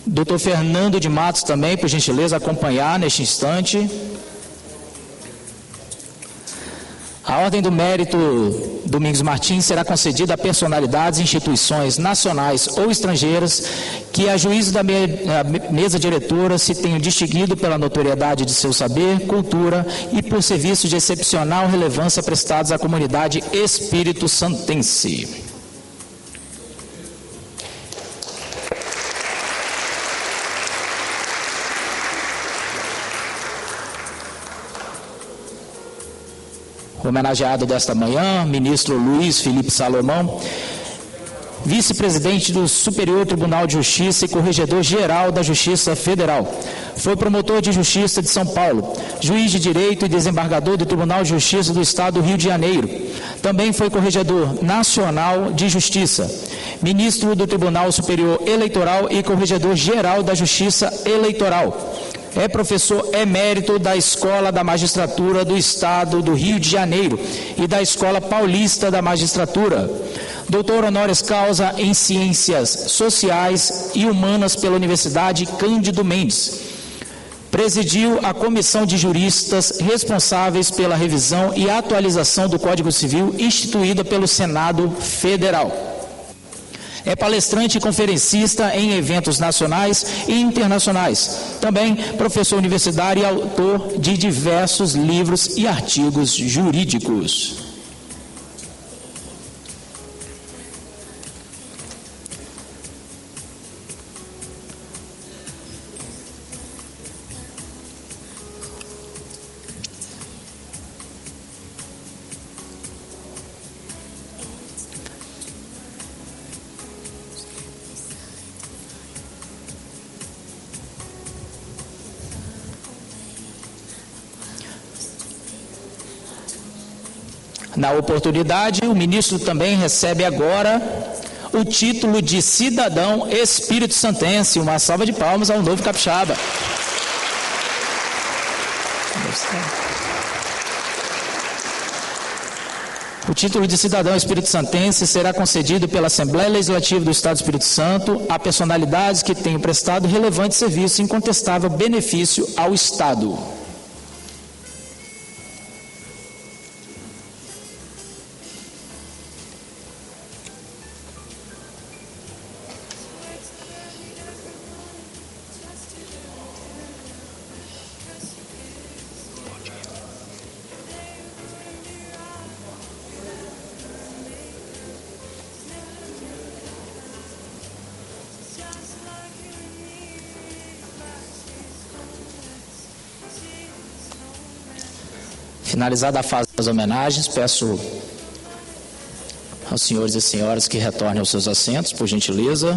B: Doutor Fernando de Matos também, por gentileza, acompanhar neste instante. A Ordem do Mérito Domingos Martins será concedida a personalidades e instituições nacionais ou estrangeiras que, a juízo da mesa diretora, se tenham distinguido pela notoriedade de seu saber, cultura e por serviços de excepcional relevância prestados à comunidade espírito-santense. Homenageado desta manhã, ministro Luiz Felipe Salomão, vice-presidente do Superior Tribunal de Justiça e corregedor-geral da Justiça Federal. Foi promotor de Justiça de São Paulo, juiz de Direito e desembargador do Tribunal de Justiça do Estado do Rio de Janeiro. Também foi corregedor nacional de Justiça, ministro do Tribunal Superior Eleitoral e corregedor-geral da Justiça Eleitoral. É professor emérito da Escola da Magistratura do Estado do Rio de Janeiro e da Escola Paulista da Magistratura. Doutor honoris causa em Ciências Sociais e Humanas pela Universidade Cândido Mendes. Presidiu a comissão de juristas responsáveis pela revisão e atualização do Código Civil instituída pelo Senado Federal. É palestrante e conferencista em eventos nacionais e internacionais. Também professor universitário e autor de diversos livros e artigos jurídicos. Na oportunidade, o ministro também recebe agora o título de cidadão espírito santense. Uma salva de palmas ao novo capixaba. O título de cidadão espírito-santense será concedido pela Assembleia Legislativa do Estado do Espírito Santo a personalidades que tenham prestado relevante serviço e incontestável benefício ao Estado. Finalizada a fase das homenagens, peço aos senhores e senhoras que retornem aos seus assentos, por gentileza.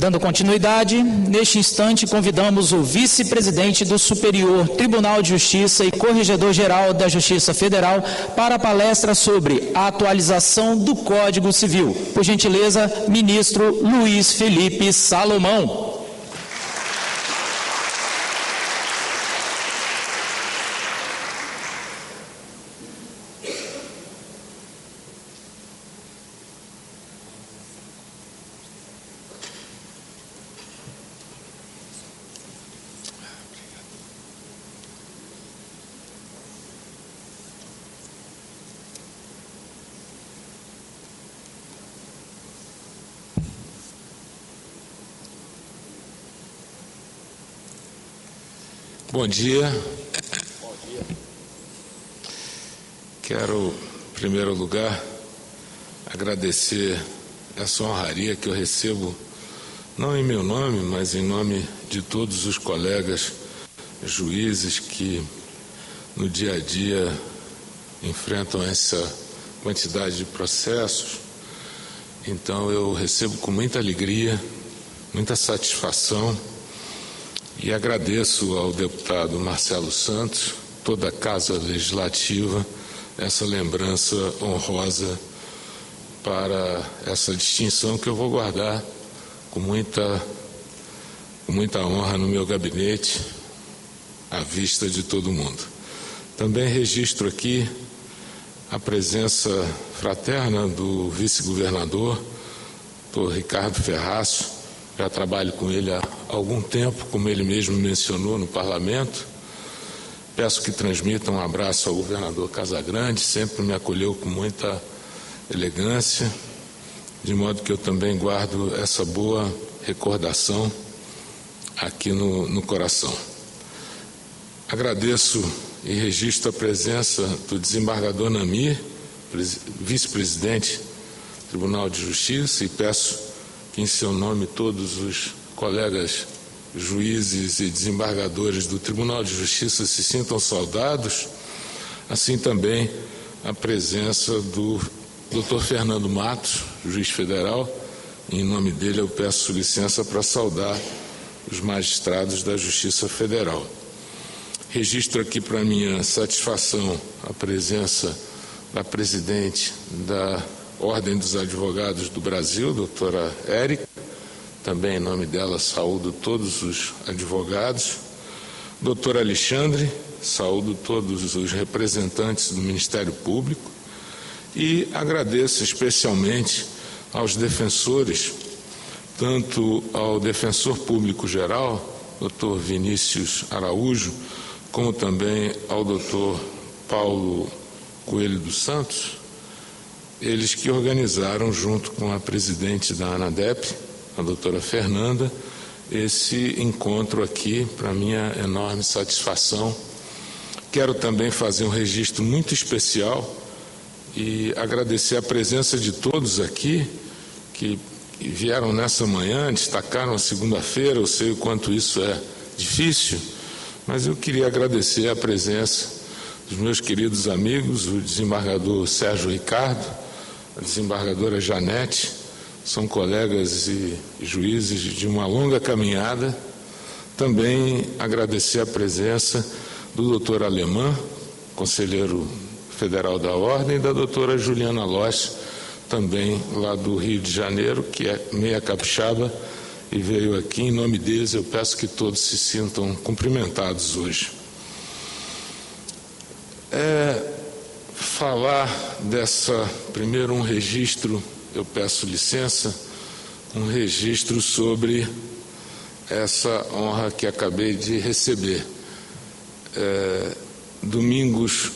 B: Dando continuidade, neste instante convidamos o vice-presidente do Superior Tribunal de Justiça e Corregedor-Geral da Justiça Federal para a palestra sobre a atualização do Código Civil. Por gentileza, ministro Luiz Felipe Salomão.
M: Bom dia. Quero, em primeiro lugar, agradecer essa honraria que eu recebo, não em meu nome, mas em nome de todos os colegas juízes que no dia a dia enfrentam essa quantidade de processos. Então eu recebo com muita alegria, muita satisfação, e agradeço ao deputado Marcelo Santos, toda a Casa Legislativa, essa lembrança honrosa para essa distinção que eu vou guardar com muita honra no meu gabinete, à vista de todo mundo. Também registro aqui a presença fraterna do vice-governador, doutor Ricardo Ferraço. Já trabalho com ele há algum tempo, como ele mesmo mencionou no parlamento. Peço que transmitam um abraço ao governador Casagrande, sempre me acolheu com muita elegância, de modo que eu também guardo essa boa recordação aqui no coração. Agradeço e registro a presença do desembargador Namir, vice-presidente do Tribunal de Justiça, e peço que em seu nome todos os colegas juízes e desembargadores do Tribunal de Justiça se sintam saudados, assim também a presença do Dr. Fernando Matos, juiz federal. Em nome dele eu peço licença para saudar os magistrados da Justiça Federal. Registro aqui para minha satisfação a presença da presidente da Ordem dos Advogados do Brasil, doutora Érica. Também em nome dela saúdo todos os advogados. Doutor Alexandre, saúdo todos os representantes do Ministério Público e agradeço especialmente aos defensores, tanto ao defensor público geral, doutor Vinícius Araújo, como também ao doutor Paulo Coelho dos Santos, eles que organizaram, junto com a presidente da ANADEP, a doutora Fernanda, esse encontro aqui, para minha enorme satisfação. Quero também fazer um registro muito especial e agradecer a presença de todos aqui que vieram nessa manhã, destacaram a segunda-feira. Eu sei o quanto isso é difícil, mas eu queria agradecer a presença dos meus queridos amigos, o desembargador Sérgio Ricardo, a desembargadora Janete, são colegas e juízes de uma longa caminhada. Também agradecer a presença do doutor Alemã, conselheiro federal da Ordem, e da doutora Juliana Loss, também lá do Rio de Janeiro, que é meia capixaba, e veio aqui. Em nome deles, eu peço que todos se sintam cumprimentados hoje. Falar primeiro um registro, eu peço licença, um registro sobre essa honra que acabei de receber. Domingos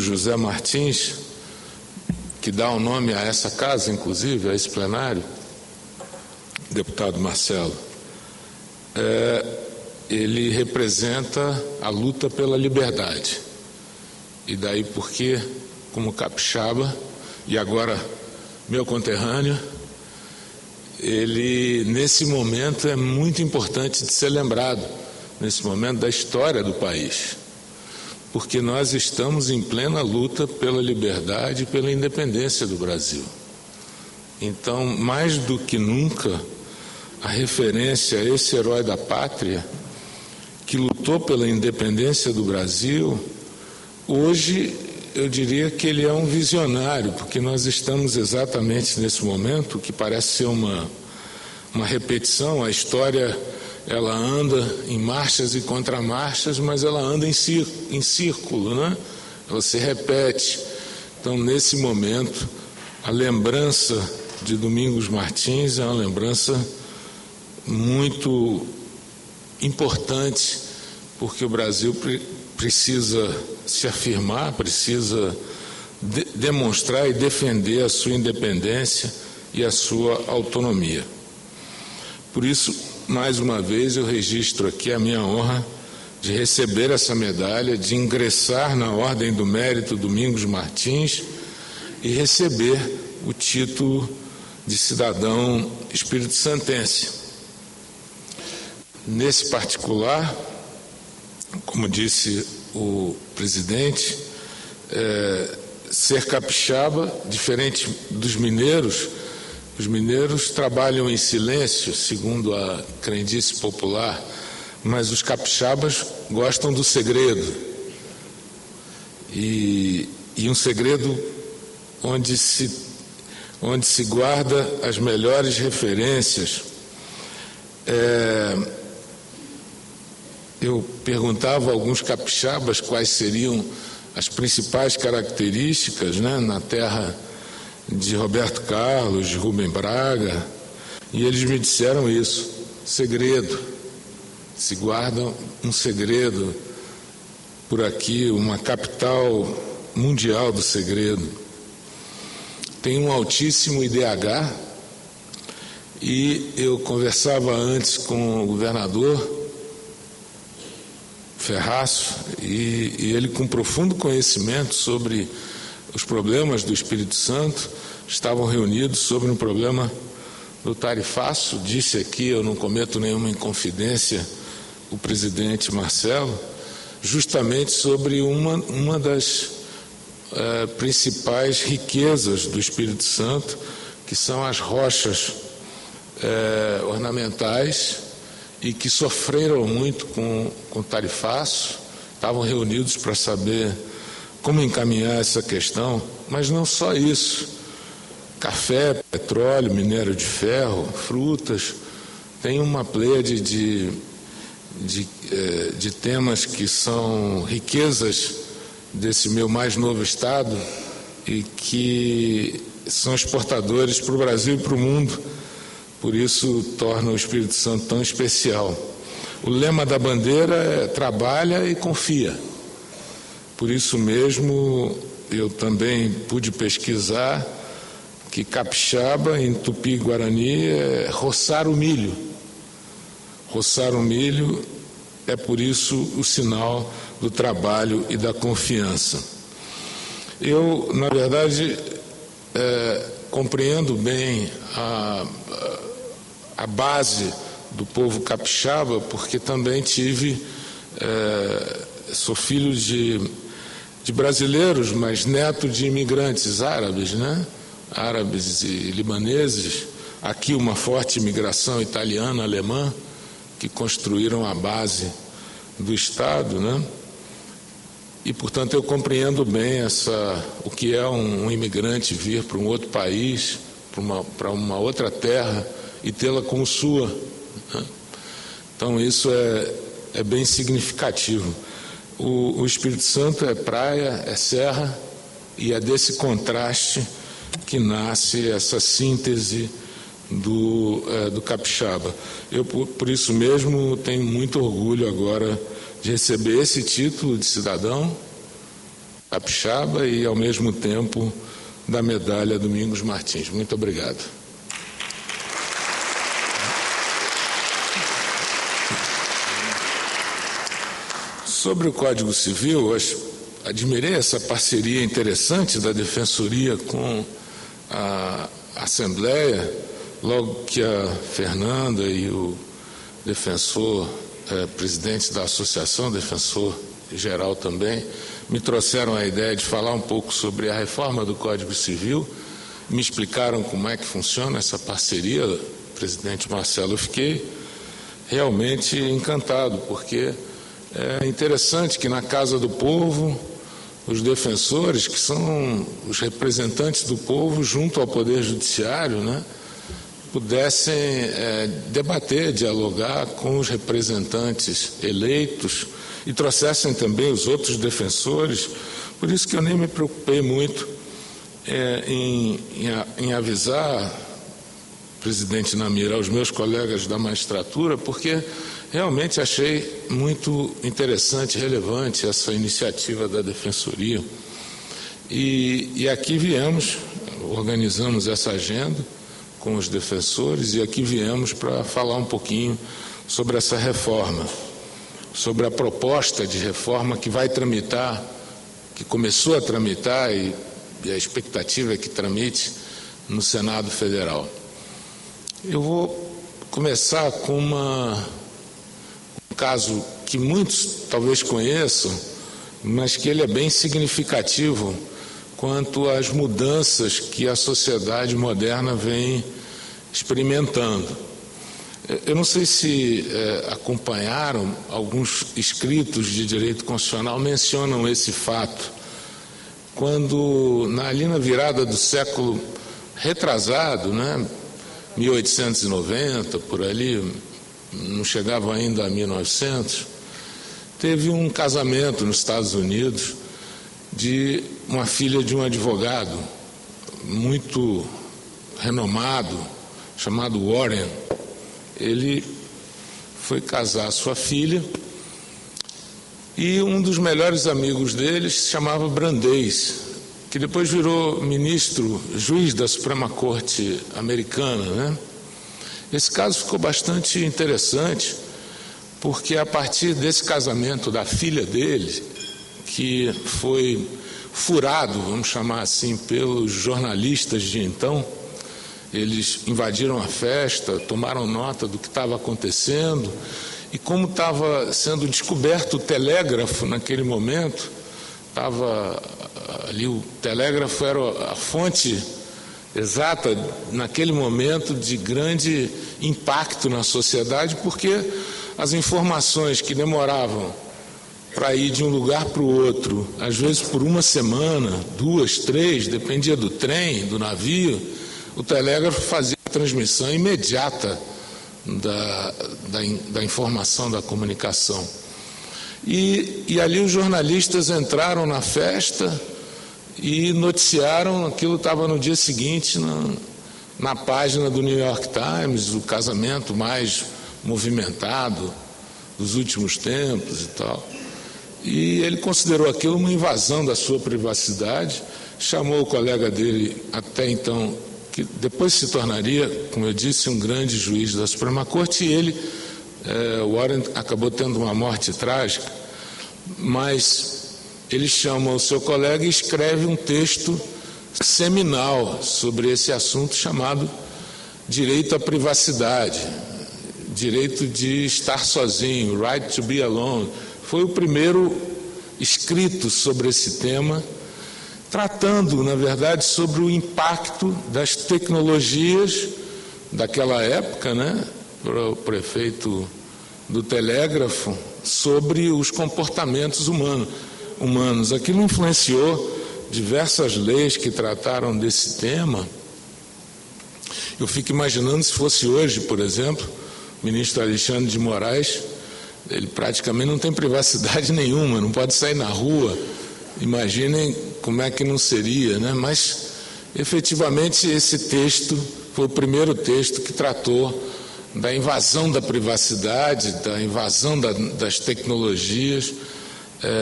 M: José Martins, que dá o nome a essa casa, inclusive, a esse plenário, deputado Marcelo, ele representa a luta pela liberdade. E daí porque, como capixaba, e agora meu conterrâneo, ele, nesse momento, é muito importante de ser lembrado, nesse momento da história do país, porque nós estamos em plena luta pela liberdade e pela independência do Brasil. Então, mais do que nunca, a referência a esse herói da pátria, que lutou pela independência do Brasil, hoje eu diria que ele é um visionário, porque nós estamos exatamente nesse momento, que parece ser uma repetição. A história, ela anda em marchas e contramarchas, mas ela anda em círculo, né? Ela se repete. Então, nesse momento, a lembrança de Domingos Martins é uma lembrança muito importante, porque o Brasil precisa se afirmar, precisa demonstrar e defender a sua independência e a sua autonomia. Por isso, mais uma vez, eu registro aqui a minha honra de receber essa medalha, de ingressar na Ordem do Mérito Domingos Martins e receber o título de cidadão espírito-santense. Nesse particular, como disse o presidente, ser capixaba, diferente dos mineiros, os mineiros trabalham em silêncio, segundo a crendice popular, mas os capixabas gostam do segredo. E um segredo onde se guarda as melhores referências. Eu perguntava a alguns capixabas quais seriam as principais características, né, na terra de Roberto Carlos, de Rubem Braga, e eles me disseram isso: segredo. Se guarda um segredo por aqui, uma capital mundial do segredo. Tem um altíssimo IDH, e eu conversava antes com o governador Ferraço, e ele, com profundo conhecimento sobre os problemas do Espírito Santo, estavam reunidos sobre um problema do tarifaço. Disse aqui, eu não cometo nenhuma inconfidência, o presidente Marcelo, justamente sobre uma das principais riquezas do Espírito Santo, que são as rochas ornamentais, e que sofreram muito com o tarifaço. Estavam reunidos para saber como encaminhar essa questão, mas não só isso: café, petróleo, minério de ferro, frutas. Tem uma pleiade de temas que são riquezas desse meu mais novo estado e que são exportadores para o Brasil e para o mundo. Por isso torna o Espírito Santo tão especial. O lema da bandeira é trabalha e confia. Por isso mesmo, eu também pude pesquisar que capixaba, em tupi-guarani, é roçar o milho. Roçar o milho é, por isso, o sinal do trabalho e da confiança. Eu, na verdade, compreendo bem a base do povo capixaba, porque também sou filho de de brasileiros, mas neto de imigrantes árabes, né? Árabes e libaneses. Aqui uma forte imigração italiana, alemã, que construíram a base do Estado, né? E, portanto, eu compreendo bem o que é um imigrante vir para um outro país, para uma outra terra e tê-la como sua, né? Então, isso é bem significativo. O Espírito Santo é praia, é serra, e é desse contraste que nasce essa síntese do capixaba. Eu, por isso mesmo, tenho muito orgulho agora de receber esse título de cidadão capixaba e, ao mesmo tempo, da medalha Domingos Martins. Muito obrigado. Sobre o Código Civil, admirei essa parceria interessante da Defensoria com a Assembleia, logo que a Fernanda e o defensor, presidente da Associação, defensor geral também, me trouxeram a ideia de falar um pouco sobre a reforma do Código Civil, me explicaram como é que funciona essa parceria, presidente Marcelo. Eu fiquei realmente encantado, porque é interessante que na Casa do Povo, os defensores, que são os representantes do povo junto ao Poder Judiciário, né, pudessem debater, dialogar com os representantes eleitos e trouxessem também os outros defensores. Por isso que eu nem me preocupei muito em avisar, presidente Namir, aos meus colegas da magistratura, porque realmente achei muito interessante e relevante essa iniciativa da Defensoria. E aqui viemos, organizamos essa agenda com os defensores, e aqui viemos para falar um pouquinho sobre essa reforma, sobre a proposta de reforma que vai tramitar, que começou a tramitar e a expectativa é que tramite no Senado Federal. Eu vou começar com um caso que muitos talvez conheçam, mas que ele é bem significativo quanto às mudanças que a sociedade moderna vem experimentando. Eu não sei se acompanharam, alguns escritos de direito constitucional mencionam esse fato, quando ali na virada do século retrasado, né, 1890, por ali, não chegava ainda a 1900, teve um casamento nos Estados Unidos de uma filha de um advogado muito renomado, chamado Warren. Ele foi casar sua filha e um dos melhores amigos dele se chamava Brandeis, que depois virou juiz da Suprema Corte americana, né? Esse caso ficou bastante interessante, porque a partir desse casamento da filha dele, que foi furado, vamos chamar assim, pelos jornalistas de então, eles invadiram a festa, tomaram nota do que estava acontecendo, e como estava sendo descoberto o telégrafo naquele momento, estava ali, o telégrafo era a fonte exata, naquele momento, de grande impacto na sociedade, porque as informações que demoravam para ir de um lugar para o outro, às vezes por uma semana, 2, 3, dependia do trem, do navio, o telégrafo fazia a transmissão imediata da informação, da comunicação. E ali os jornalistas entraram na festa e noticiaram, aquilo estava no dia seguinte na página do New York Times, o casamento mais movimentado dos últimos tempos e tal. E ele considerou aquilo uma invasão da sua privacidade, chamou o colega dele, até então, que depois se tornaria, como eu disse, um grande juiz da Suprema Corte, e ele, Warren, acabou tendo uma morte trágica, mas ele chama o seu colega e escreve um texto seminal sobre esse assunto chamado direito à privacidade, direito de estar sozinho, right to be alone. Foi o primeiro escrito sobre esse tema, tratando, na verdade, sobre o impacto das tecnologias daquela época, né, para o prefeito do telégrafo, sobre os comportamentos humanos. Aquilo influenciou diversas leis que trataram desse tema. Eu fico imaginando se fosse hoje, por exemplo, o ministro Alexandre de Moraes, ele praticamente não tem privacidade nenhuma, não pode sair na rua. Imaginem como é que não seria, né? Mas, efetivamente, esse texto foi o primeiro texto que tratou da invasão da privacidade, da invasão das tecnologias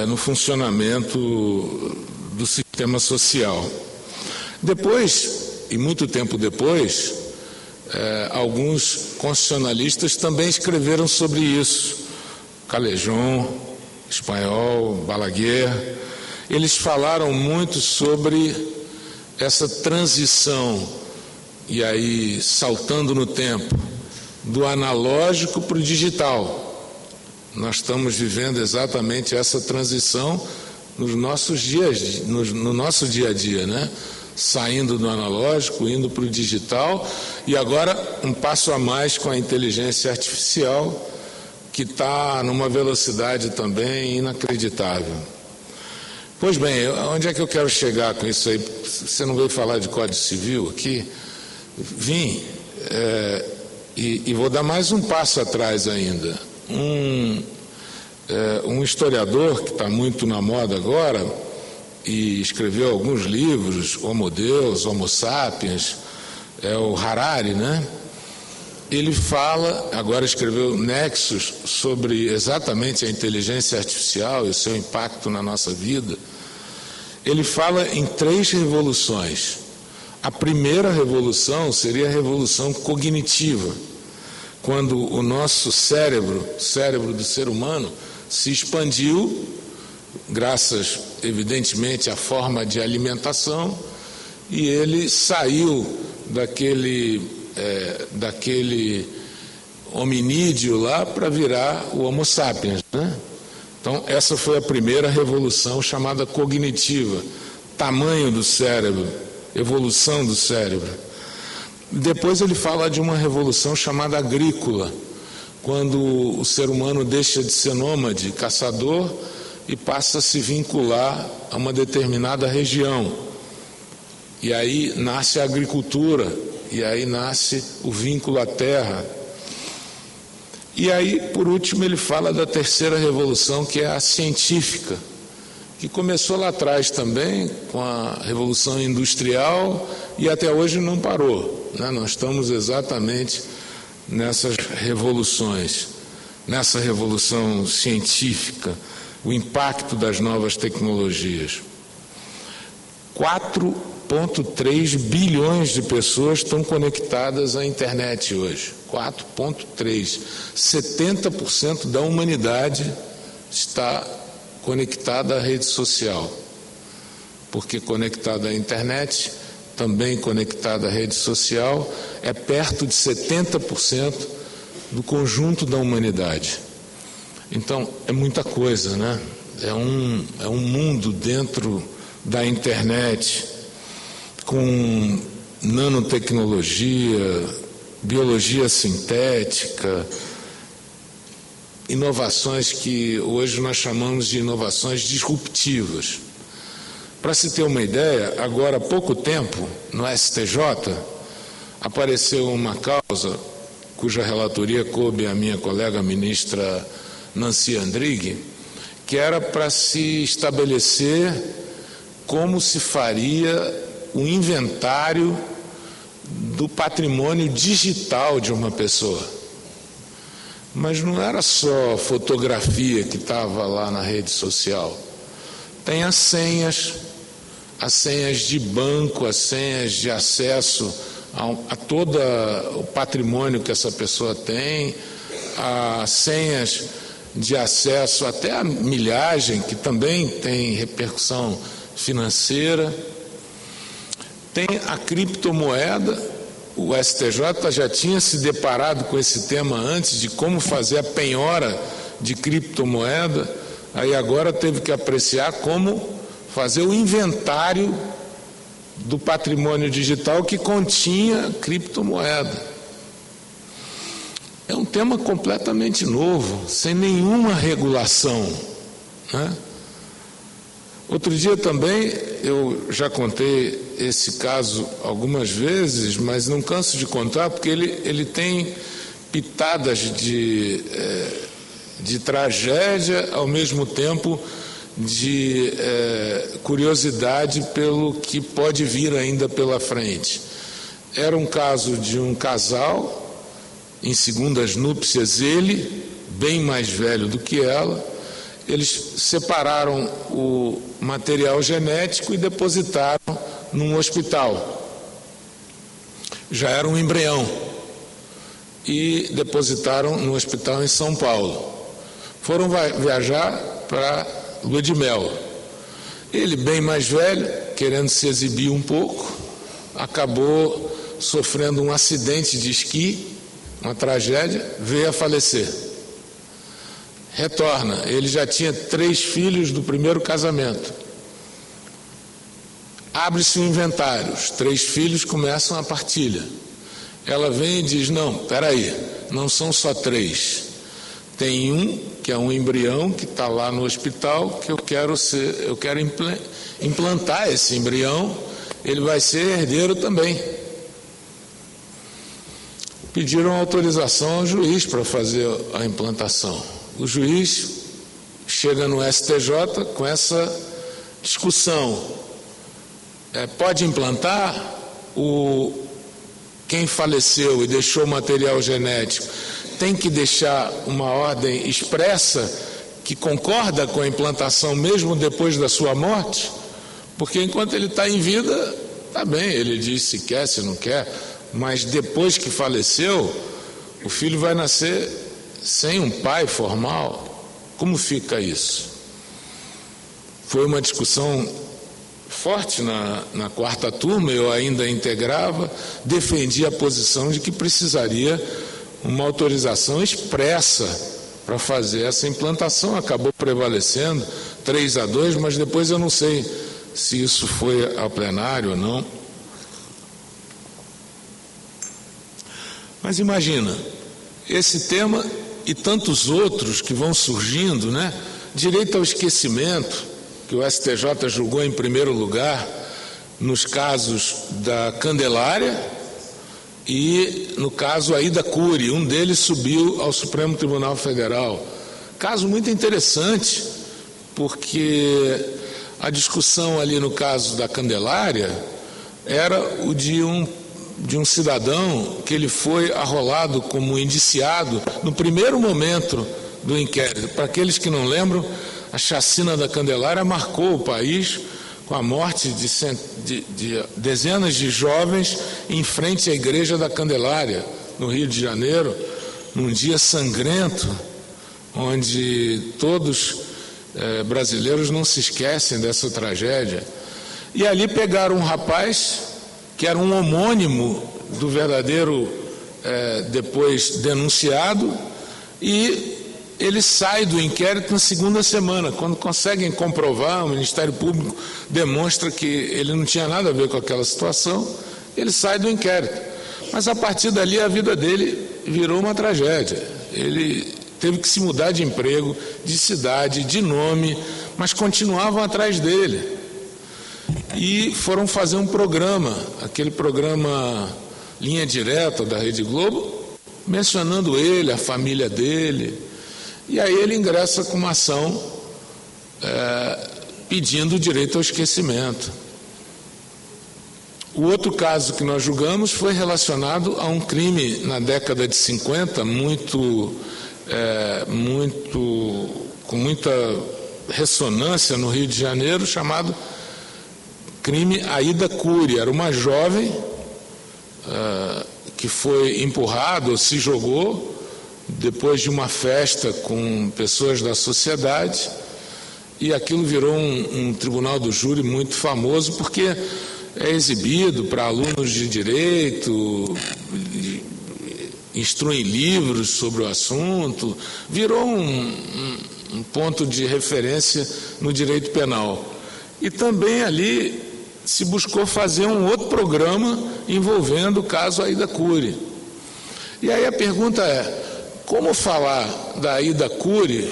M: no funcionamento do sistema social. Depois, e muito tempo depois, alguns constitucionalistas também escreveram sobre isso. Calejón, Espanhol, Balaguer, eles falaram muito sobre essa transição, e aí saltando no tempo, do analógico para o digital. Nós estamos vivendo exatamente essa transição nos nossos dias, no nosso dia a dia, né? Saindo do analógico, indo para o digital, e agora um passo a mais com a inteligência artificial, que está numa velocidade também inacreditável. Pois bem, onde é que eu quero chegar com isso aí? Você não veio falar de Código Civil aqui? Vim, e vou dar mais um passo atrás ainda. Um historiador que está muito na moda agora, e escreveu alguns livros, Homo Deus, Homo Sapiens, é o Harari, né? Ele fala, agora escreveu Nexus, sobre exatamente a inteligência artificial e o seu impacto na nossa vida. Ele fala em 3 revoluções. A primeira revolução seria a revolução cognitiva, quando o nosso cérebro, o cérebro do ser humano, se expandiu, graças, evidentemente, à forma de alimentação, e ele saiu daquele hominídeo lá para virar o Homo sapiens, né? Então, essa foi a primeira revolução chamada cognitiva, tamanho do cérebro, evolução do cérebro. Depois ele fala de uma revolução chamada agrícola, quando o ser humano deixa de ser nômade, caçador, e passa a se vincular a uma determinada região. E aí nasce a agricultura, e aí nasce o vínculo à terra. E aí, por último, ele fala da terceira revolução, que é a científica, que começou lá atrás também, com a Revolução Industrial, e até hoje não parou, né? Nós estamos exatamente nessas revoluções, nessa revolução científica, o impacto das novas tecnologias. 4,3 bilhões de pessoas estão conectadas à internet hoje. 4,3. 70% da humanidade está conectada à rede social. Porque conectada à internet, também conectada à rede social, é perto de 70% do conjunto da humanidade. Então, é muita coisa, né? É um mundo dentro da internet, com nanotecnologia, biologia sintética, inovações que hoje nós chamamos de inovações disruptivas. Para se ter uma ideia, agora há pouco tempo, no STJ, apareceu uma causa cuja relatoria coube à minha colega ministra Nancy Andrighi, que era para se estabelecer como se faria o inventário do patrimônio digital de uma pessoa. Mas não era só fotografia que estava lá na rede social. Tem as senhas de banco, as senhas de acesso a todo o patrimônio que essa pessoa tem, as senhas de acesso até a milhagem, que também tem repercussão financeira. Tem a criptomoeda. O STJ já tinha se deparado com esse tema antes, de como fazer a penhora de criptomoeda. aí agora teve que apreciar como fazer o inventário do patrimônio digital que continha criptomoeda. É um tema completamente novo, sem nenhuma regulação, né? Outro dia também, eu já contei esse caso algumas vezes, mas não canso de contar, porque ele tem pitadas de tragédia, ao mesmo tempo de curiosidade pelo que pode vir ainda pela frente. Era um caso de um casal, em segundas núpcias, ele, bem mais velho do que ela. Eles separaram o material genético e depositaram num hospital. Já era um embrião. E depositaram no hospital em São Paulo. Foram viajar para Lua de Mel. Ele, bem mais velho, querendo se exibir um pouco, acabou sofrendo um acidente de esqui, uma tragédia, veio a falecer. Retorna, ele já tinha 3 filhos do primeiro casamento. Abre-se um inventário, os 3 filhos começam a partilha. Ela vem e diz, não, peraí, não são só 3. Tem um, que é um embrião, que está lá no hospital, que eu quero implantar esse embrião, ele vai ser herdeiro também. Pediram autorização ao juiz para fazer a implantação. O juiz chega no STJ com essa discussão. Pode implantar? Quem faleceu e deixou material genético tem que deixar uma ordem expressa que concorda com a implantação mesmo depois da sua morte? Porque enquanto ele está em vida, está bem, ele diz se quer, se não quer, mas depois que faleceu, o filho vai nascer sem um pai formal. Como fica isso? Foi uma discussão forte na quarta turma, eu ainda integrava, defendi a posição de que precisaria uma autorização expressa para fazer essa implantação. Acabou prevalecendo 3-2, mas depois eu não sei se isso foi ao plenário ou não. Mas imagina, esse tema e tantos outros que vão surgindo, né? Direito ao esquecimento, que o STJ julgou em primeiro lugar nos casos da Candelária e no caso aí da Cury, um deles subiu ao Supremo Tribunal Federal. Caso muito interessante, porque a discussão ali no caso da Candelária era o de um cidadão que ele foi arrolado como indiciado no primeiro momento do inquérito. Para aqueles que não lembram, a chacina da Candelária marcou o país com a morte de dezenas de jovens em frente à igreja da Candelária, no Rio de Janeiro, num dia sangrento, onde todos brasileiros não se esquecem dessa tragédia. E ali pegaram um rapaz que era um homônimo do verdadeiro depois denunciado, e ele sai do inquérito na segunda semana. Quando conseguem comprovar, o Ministério Público demonstra que ele não tinha nada a ver com aquela situação, ele sai do inquérito. Mas a partir dali a vida dele virou uma tragédia. Ele teve que se mudar de emprego, de cidade, de nome, mas continuavam atrás dele. E foram fazer um programa, aquele programa Linha Direta da Rede Globo, mencionando ele, a família dele. E aí ele ingressa com uma ação pedindo o direito ao esquecimento. O outro caso que nós julgamos foi relacionado a um crime na década de 50, com muita ressonância no Rio de Janeiro, chamado crime Aida Cury. Era uma jovem que foi empurrada ou se jogou depois de uma festa com pessoas da sociedade, e aquilo virou um tribunal do júri muito famoso, porque é exibido para alunos de direito, instruem livros sobre o assunto, virou ponto de referência no direito penal. E também ali se buscou fazer um outro programa envolvendo o caso Aida Cury. E aí a pergunta é, como falar da Aida Cury,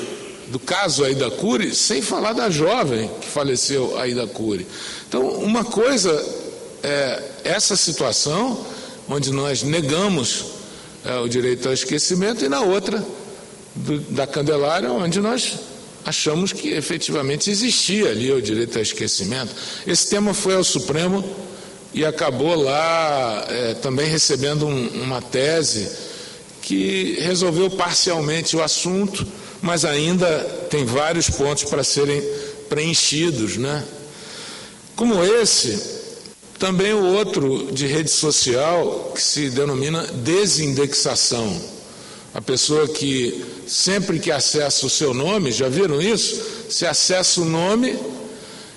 M: do caso Aida Cury, sem falar da jovem que faleceu, Aida Cury? Então, uma coisa é essa situação, onde nós negamos o direito ao esquecimento, e na outra, da Candelária, onde nós achamos que efetivamente existia ali o direito ao esquecimento. Esse tema foi ao Supremo e acabou lá também recebendo uma tese que resolveu parcialmente o assunto, mas ainda tem vários pontos para serem preenchidos, né? Como esse, também o outro de rede social, que se denomina desindexação. A pessoa que sempre que acessa o seu nome, já viram isso? Se acessa o nome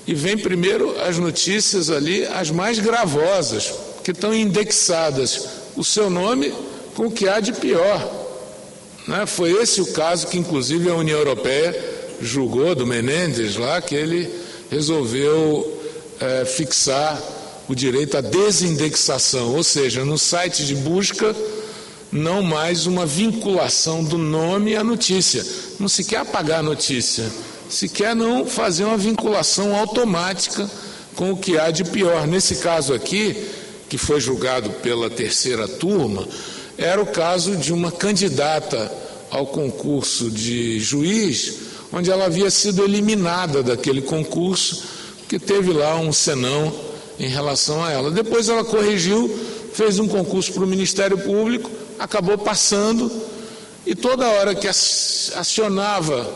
M: e vem primeiro as notícias ali, as mais gravosas, que estão indexadas o seu nome com o que há de pior, né? Foi esse o caso que inclusive a União Europeia julgou do Menendez lá, que ele resolveu fixar o direito à desindexação, ou seja, no site de busca não mais uma vinculação do nome à notícia. Não se quer apagar a notícia, se quer não fazer uma vinculação automática com o que há de pior. Nesse caso aqui, que foi julgado pela terceira turma, era o caso de uma candidata ao concurso de juiz, onde ela havia sido eliminada daquele concurso, que teve lá um senão em relação a ela. Depois ela corrigiu, fez um concurso para o Ministério Público, acabou passando, e toda hora que acionava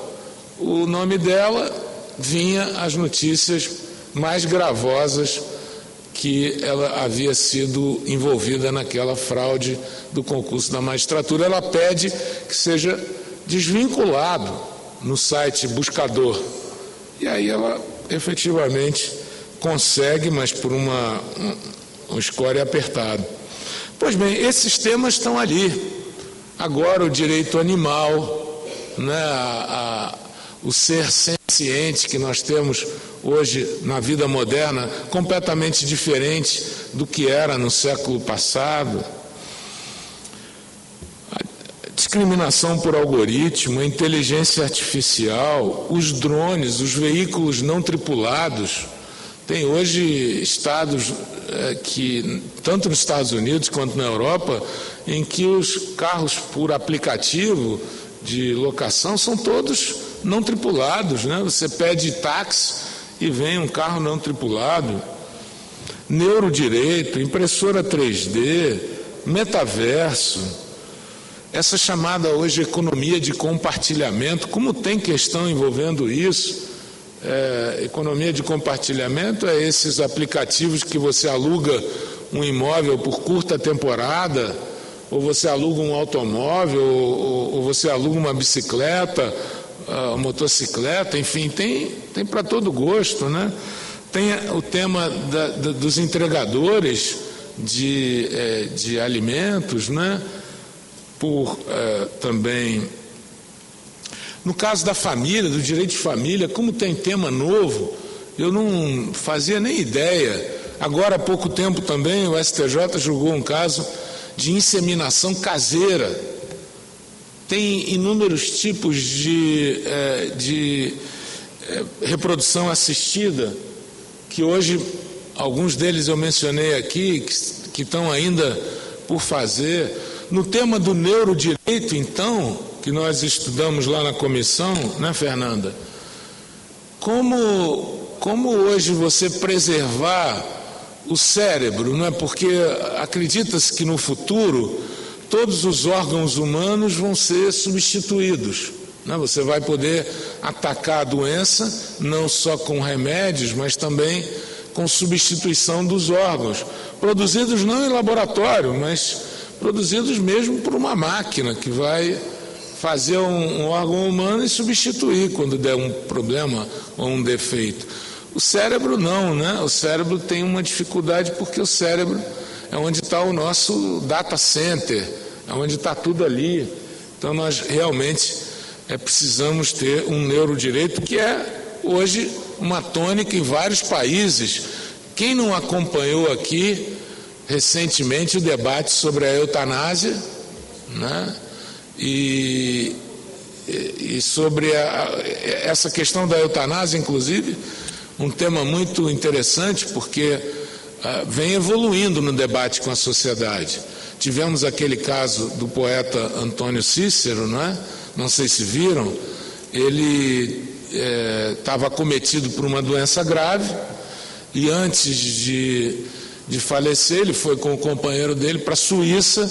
M: o nome dela, vinha as notícias mais gravosas que ela havia sido envolvida naquela fraude do concurso da magistratura. Ela pede que seja desvinculado no site buscador. E aí ela efetivamente consegue, mas por um score apertado. Pois bem, esses temas estão ali. Agora o direito animal, né, o ser senciente que nós temos hoje na vida moderna, completamente diferente do que era no século passado. A discriminação por algoritmo, a inteligência artificial, os drones, os veículos não tripulados. Tem hoje estados que, tanto nos Estados Unidos quanto na Europa, em que os carros por aplicativo de locação são todos não tripulados, né? Você pede táxi e vem um carro não tripulado. Neurodireito, impressora 3D, metaverso, essa chamada hoje economia de compartilhamento, como tem questão envolvendo isso? Economia de compartilhamento é esses aplicativos que você aluga um imóvel por curta temporada, ou você aluga um automóvel, ou você aluga uma bicicleta, uma motocicleta, enfim, tem para todo gosto, né? Tem o tema dos entregadores de alimentos, né? Também no caso da família, do direito de família, como tem tema novo, eu não fazia nem ideia. Agora, há pouco tempo também, o STJ julgou um caso de inseminação caseira. Tem inúmeros tipos de reprodução assistida, que hoje, alguns deles eu mencionei aqui, que estão ainda por fazer. No tema do neurodireito, então, que nós estudamos lá na comissão, né, Fernanda? Como hoje você preservar o cérebro, não é? Porque acredita-se que no futuro todos os órgãos humanos vão ser substituídos, né? Você vai poder atacar a doença não só com remédios, mas também com substituição dos órgãos, produzidos não em laboratório, mas produzidos mesmo por uma máquina que vai fazer um órgão humano e substituir quando der um problema ou um defeito. O cérebro não, né? O cérebro tem uma dificuldade porque o cérebro é onde está o nosso data center, é onde está tudo ali. Então nós realmente precisamos ter um neurodireito que é hoje uma tônica em vários países. Quem não acompanhou aqui recentemente o debate sobre a eutanásia, né? E sobre essa questão da eutanásia, inclusive, um tema muito interessante, porque vem evoluindo no debate com a sociedade. Tivemos aquele caso do poeta Antônio Cícero, né? Não sei se viram, ele estava acometido por uma doença grave e antes de falecer ele foi com o companheiro dele para a Suíça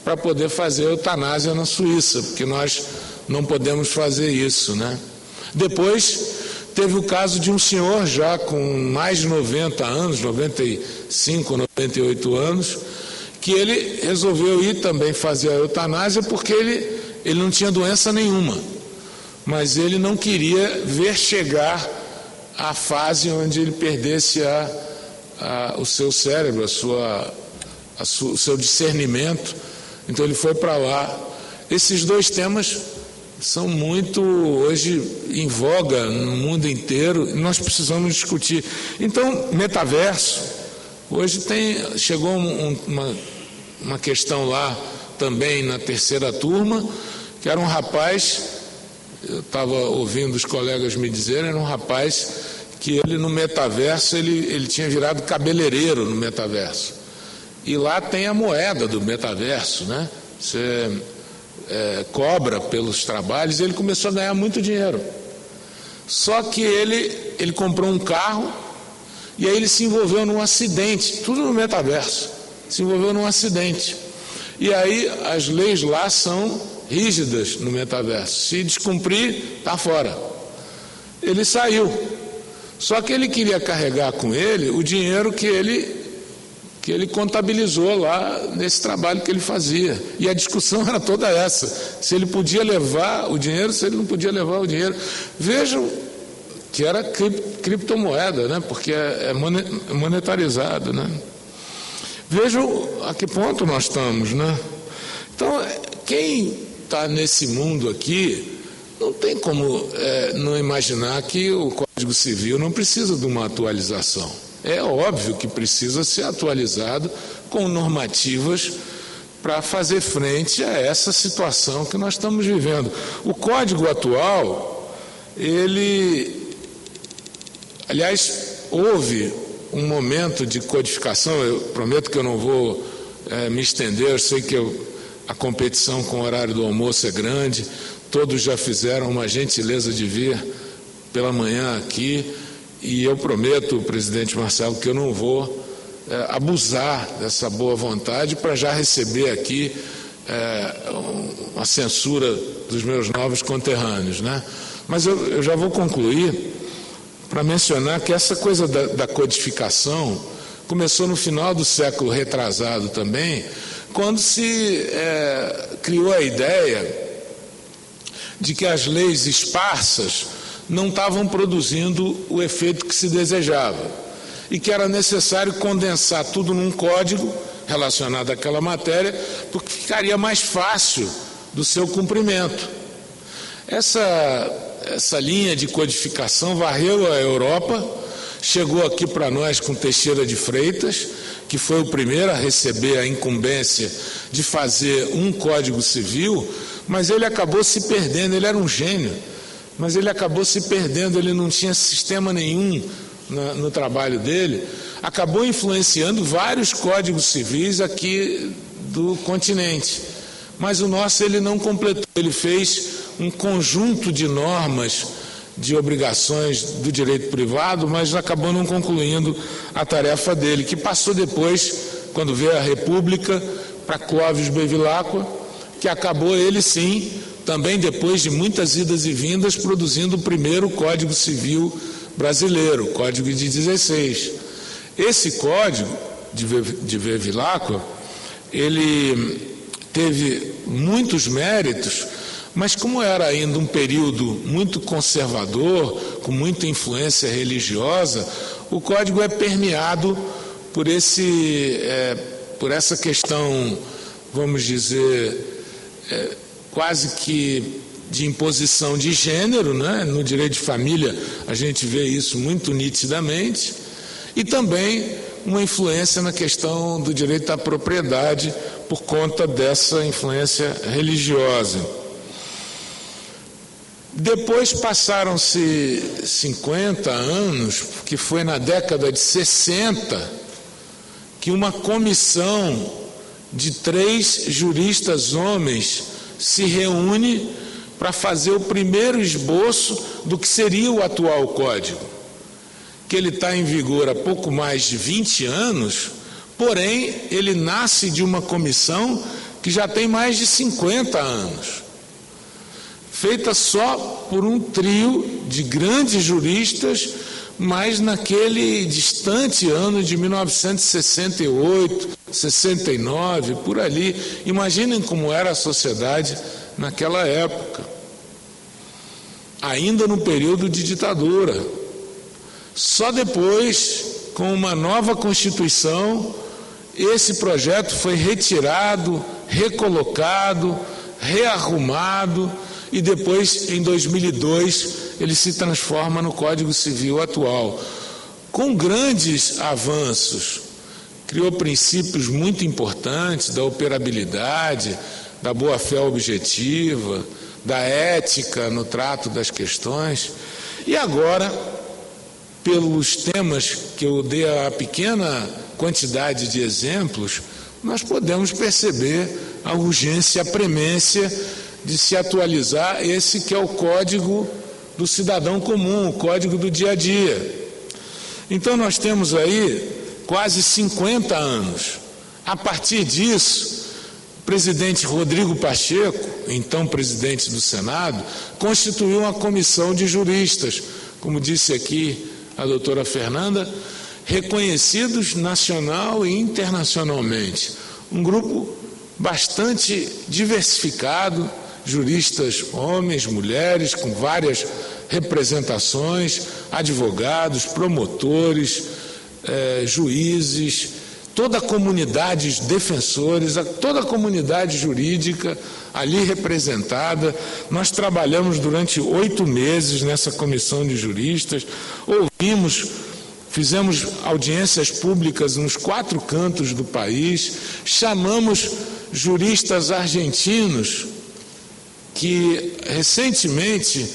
M: para poder fazer eutanásia na Suíça, porque nós não podemos fazer isso, né? Depois teve o caso de um senhor já com mais de 90 anos, 95, 98 anos, que ele resolveu ir também fazer a eutanásia porque ele não tinha doença nenhuma, mas ele não queria ver chegar a fase onde ele perdesse o seu cérebro, o seu discernimento. Então ele foi para lá. Esses dois temas são muito hoje em voga no mundo inteiro e nós precisamos discutir. Então, metaverso, hoje chegou uma questão lá também na terceira turma, que era um rapaz, eu estava ouvindo os colegas me dizerem, era um rapaz que ele no metaverso, ele tinha virado cabeleireiro no metaverso. E lá tem a moeda do metaverso, né? Você cobra pelos trabalhos e ele começou a ganhar muito dinheiro. Só que ele comprou um carro e aí ele se envolveu num acidente, tudo no metaverso, se envolveu num acidente. E aí as leis lá são rígidas no metaverso, se descumprir, está fora. Ele saiu, só que ele queria carregar com ele o dinheiro que ele contabilizou lá nesse trabalho que ele fazia. E a discussão era toda essa, se ele podia levar o dinheiro, se ele não podia levar o dinheiro. Vejam que era criptomoeda, né? Porque é monetarizado, né? Vejam a que ponto nós estamos, né? Então, quem está nesse mundo aqui não tem como não imaginar que o Código Civil não precisa de uma atualização. É óbvio que precisa ser atualizado com normativas para fazer frente a essa situação que nós estamos vivendo. O Código atual, aliás, houve um momento de codificação, eu prometo que eu não vou me estender, eu sei que a competição com o horário do almoço é grande, todos já fizeram uma gentileza de vir pela manhã aqui, e eu prometo, presidente Marcelo, que eu não vou abusar dessa boa vontade para já receber aqui uma censura dos meus novos conterrâneos, né? Mas eu já vou concluir para mencionar que essa coisa da codificação começou no final do século retrasado também, quando se criou a ideia de que as leis esparsas não estavam produzindo o efeito que se desejava e que era necessário condensar tudo num código relacionado àquela matéria, porque ficaria mais fácil do seu cumprimento. Essa linha de codificação varreu a Europa, chegou aqui para nós com Teixeira de Freitas, que foi o primeiro a receber a incumbência de fazer um Código Civil, mas ele acabou se perdendo. Ele era um gênio, mas ele acabou se perdendo, ele não tinha sistema nenhum no trabalho dele, acabou influenciando vários códigos civis aqui do continente, mas o nosso ele não completou, ele fez um conjunto de normas, de obrigações do direito privado, mas acabou não concluindo a tarefa dele, que passou depois, quando veio a República, para Clóvis Bevilacqua, que acabou ele sim, também depois de muitas idas e vindas, produzindo o primeiro Código Civil brasileiro, o Código de 16. Esse Código de Bevilacqua, ele teve muitos méritos, mas como era ainda um período muito conservador, com muita influência religiosa, o Código é permeado por essa questão, vamos dizer, quase que de imposição de gênero, né? No direito de família a gente vê isso muito nitidamente, e também uma influência na questão do direito à propriedade por conta dessa influência religiosa. Depois passaram-se 50 anos, que foi na década de 60, que uma comissão de 3 juristas homens se reúne para fazer o primeiro esboço do que seria o atual Código, que ele está em vigor há pouco mais de 20 anos, porém ele nasce de uma comissão que já tem mais de 50 anos, feita só por um trio de grandes juristas, mas naquele distante ano de 1968, 69, por ali. Imaginem como era a sociedade naquela época, ainda no período de ditadura. Só depois, com uma nova Constituição, esse projeto foi retirado, recolocado, rearrumado, e depois, em 2002, ele se transforma no Código Civil atual, com grandes avanços. Criou princípios muito importantes da operabilidade, da boa-fé objetiva, da ética no trato das questões. E agora, pelos temas que eu dei a pequena quantidade de exemplos, nós podemos perceber a urgência, a premência de se atualizar esse que é o Código do cidadão comum, o Código do dia a dia. Então nós temos aí quase 50 anos. A partir disso, o presidente Rodrigo Pacheco, então presidente do Senado, constituiu uma comissão de juristas, como disse aqui a doutora Fernanda, reconhecidos nacional e internacionalmente. Um grupo bastante diversificado, juristas homens, mulheres, com várias representações, advogados, promotores, juízes, toda a comunidade, defensores, toda a comunidade jurídica ali representada. Nós trabalhamos durante 8 meses nessa comissão de juristas, fizemos audiências públicas nos 4 cantos do país, chamamos juristas argentinos que recentemente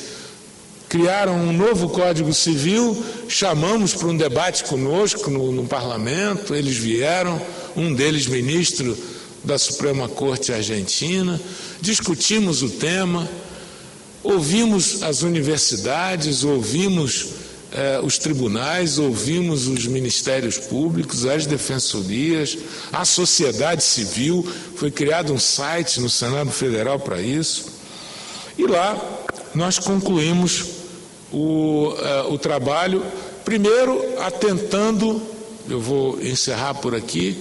M: criaram um novo Código Civil, chamamos para um debate conosco no parlamento, eles vieram, um deles ministro da Suprema Corte Argentina, discutimos o tema, ouvimos as universidades, ouvimos os tribunais, ouvimos os ministérios públicos, as defensorias, a sociedade civil. Foi criado um site no Senado Federal para isso, e lá nós concluímos o trabalho, primeiro atentando, eu vou encerrar por aqui,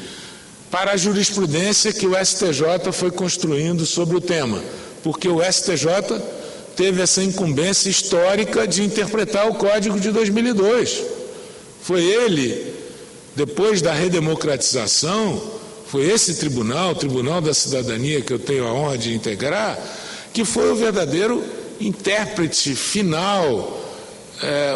M: para a jurisprudência que o STJ foi construindo sobre o tema, porque o STJ teve essa incumbência histórica de interpretar o Código de 2002. Foi ele, depois da redemocratização, foi esse tribunal, o Tribunal da Cidadania, que eu tenho a honra de integrar, que foi o verdadeiro intérprete final,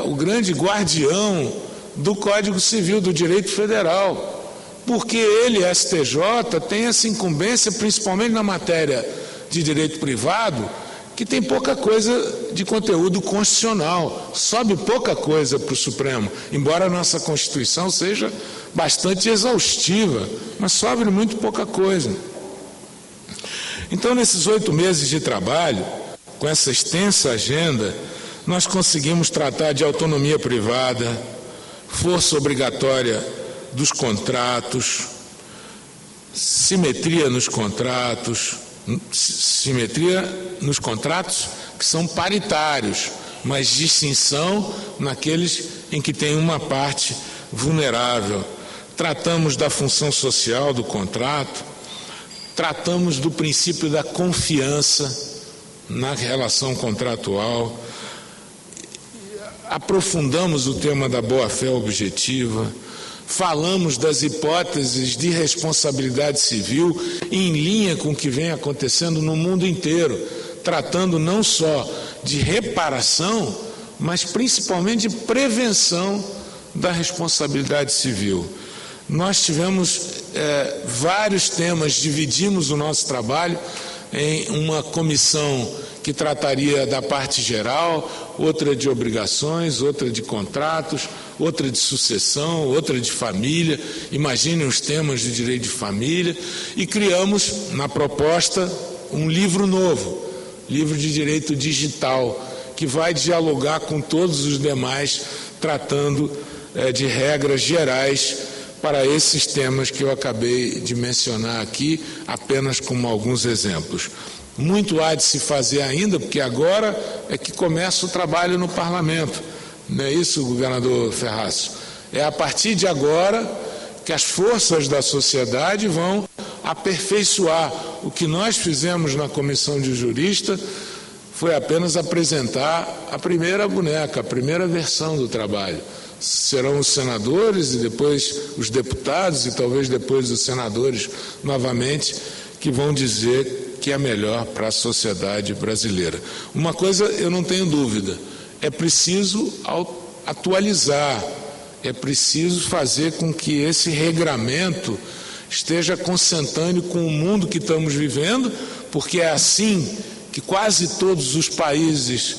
M: o grande guardião do Código Civil, do direito federal, porque ele, STJ, tem essa incumbência principalmente na matéria de direito privado, que tem pouca coisa de conteúdo constitucional, sobe pouca coisa para o Supremo, embora a nossa Constituição seja bastante exaustiva, mas sobe muito pouca coisa. Então, nesses 8 meses de trabalho, com essa extensa agenda, nós conseguimos tratar de autonomia privada, força obrigatória dos contratos, simetria nos contratos que são paritários, mas distinção naqueles em que tem uma parte vulnerável. Tratamos da função social do contrato, tratamos do princípio da confiança na relação contratual, aprofundamos o tema da boa-fé objetiva, falamos das hipóteses de responsabilidade civil em linha com o que vem acontecendo no mundo inteiro. tratando não só de reparação, mas principalmente de prevenção da responsabilidade civil. Nós tivemos vários temas, dividimos o nosso trabalho em uma comissão que trataria da parte geral, outra de obrigações, outra de contratos, outra de sucessão, outra de família. Imaginem os temas de direito de família. E criamos, na proposta, um livro novo, livro de direito digital, que vai dialogar com todos os demais, tratando de regras gerais para esses temas que eu acabei de mencionar aqui, apenas como alguns exemplos. Muito há de se fazer ainda, porque agora é que começa o trabalho no parlamento. Não é isso, governador Ferraz? É a partir de agora que as forças da sociedade vão aperfeiçoar. O que nós fizemos na comissão de jurista foi apenas apresentar a primeira boneca, a primeira versão do trabalho. Serão os senadores e depois os deputados e talvez depois os senadores novamente que vão dizer que é melhor para a sociedade brasileira. Uma coisa eu não tenho dúvida, é preciso atualizar, é preciso fazer com que esse regramento esteja consentâneo com o mundo que estamos vivendo, porque é assim que quase todos os países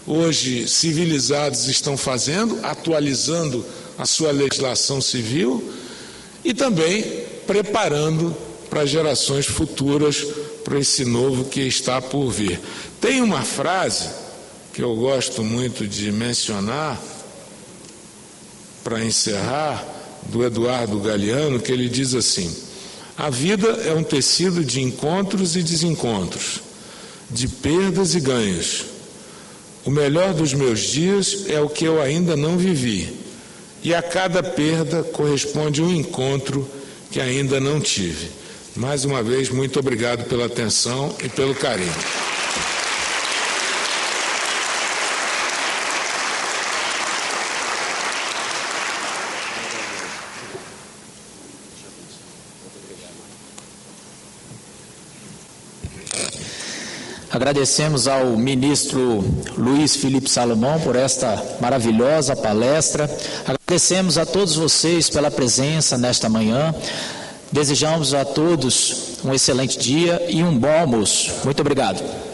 M: hoje civilizados estão fazendo, atualizando a sua legislação civil e também preparando para gerações futuras, para esse novo que está por vir. Tem uma frase que eu gosto muito de mencionar, para encerrar, do Eduardo Galeano, que ele diz assim: a vida é um tecido de encontros e desencontros, de perdas e ganhos. O melhor dos meus dias é o que eu ainda não vivi, e a cada perda corresponde um encontro que ainda não tive. Mais uma vez, muito obrigado pela atenção e pelo carinho.
B: Agradecemos ao ministro Luiz Felipe Salomão por esta maravilhosa palestra. Agradecemos a todos vocês pela presença nesta manhã. Desejamos a todos um excelente dia e um bom almoço. Muito obrigado.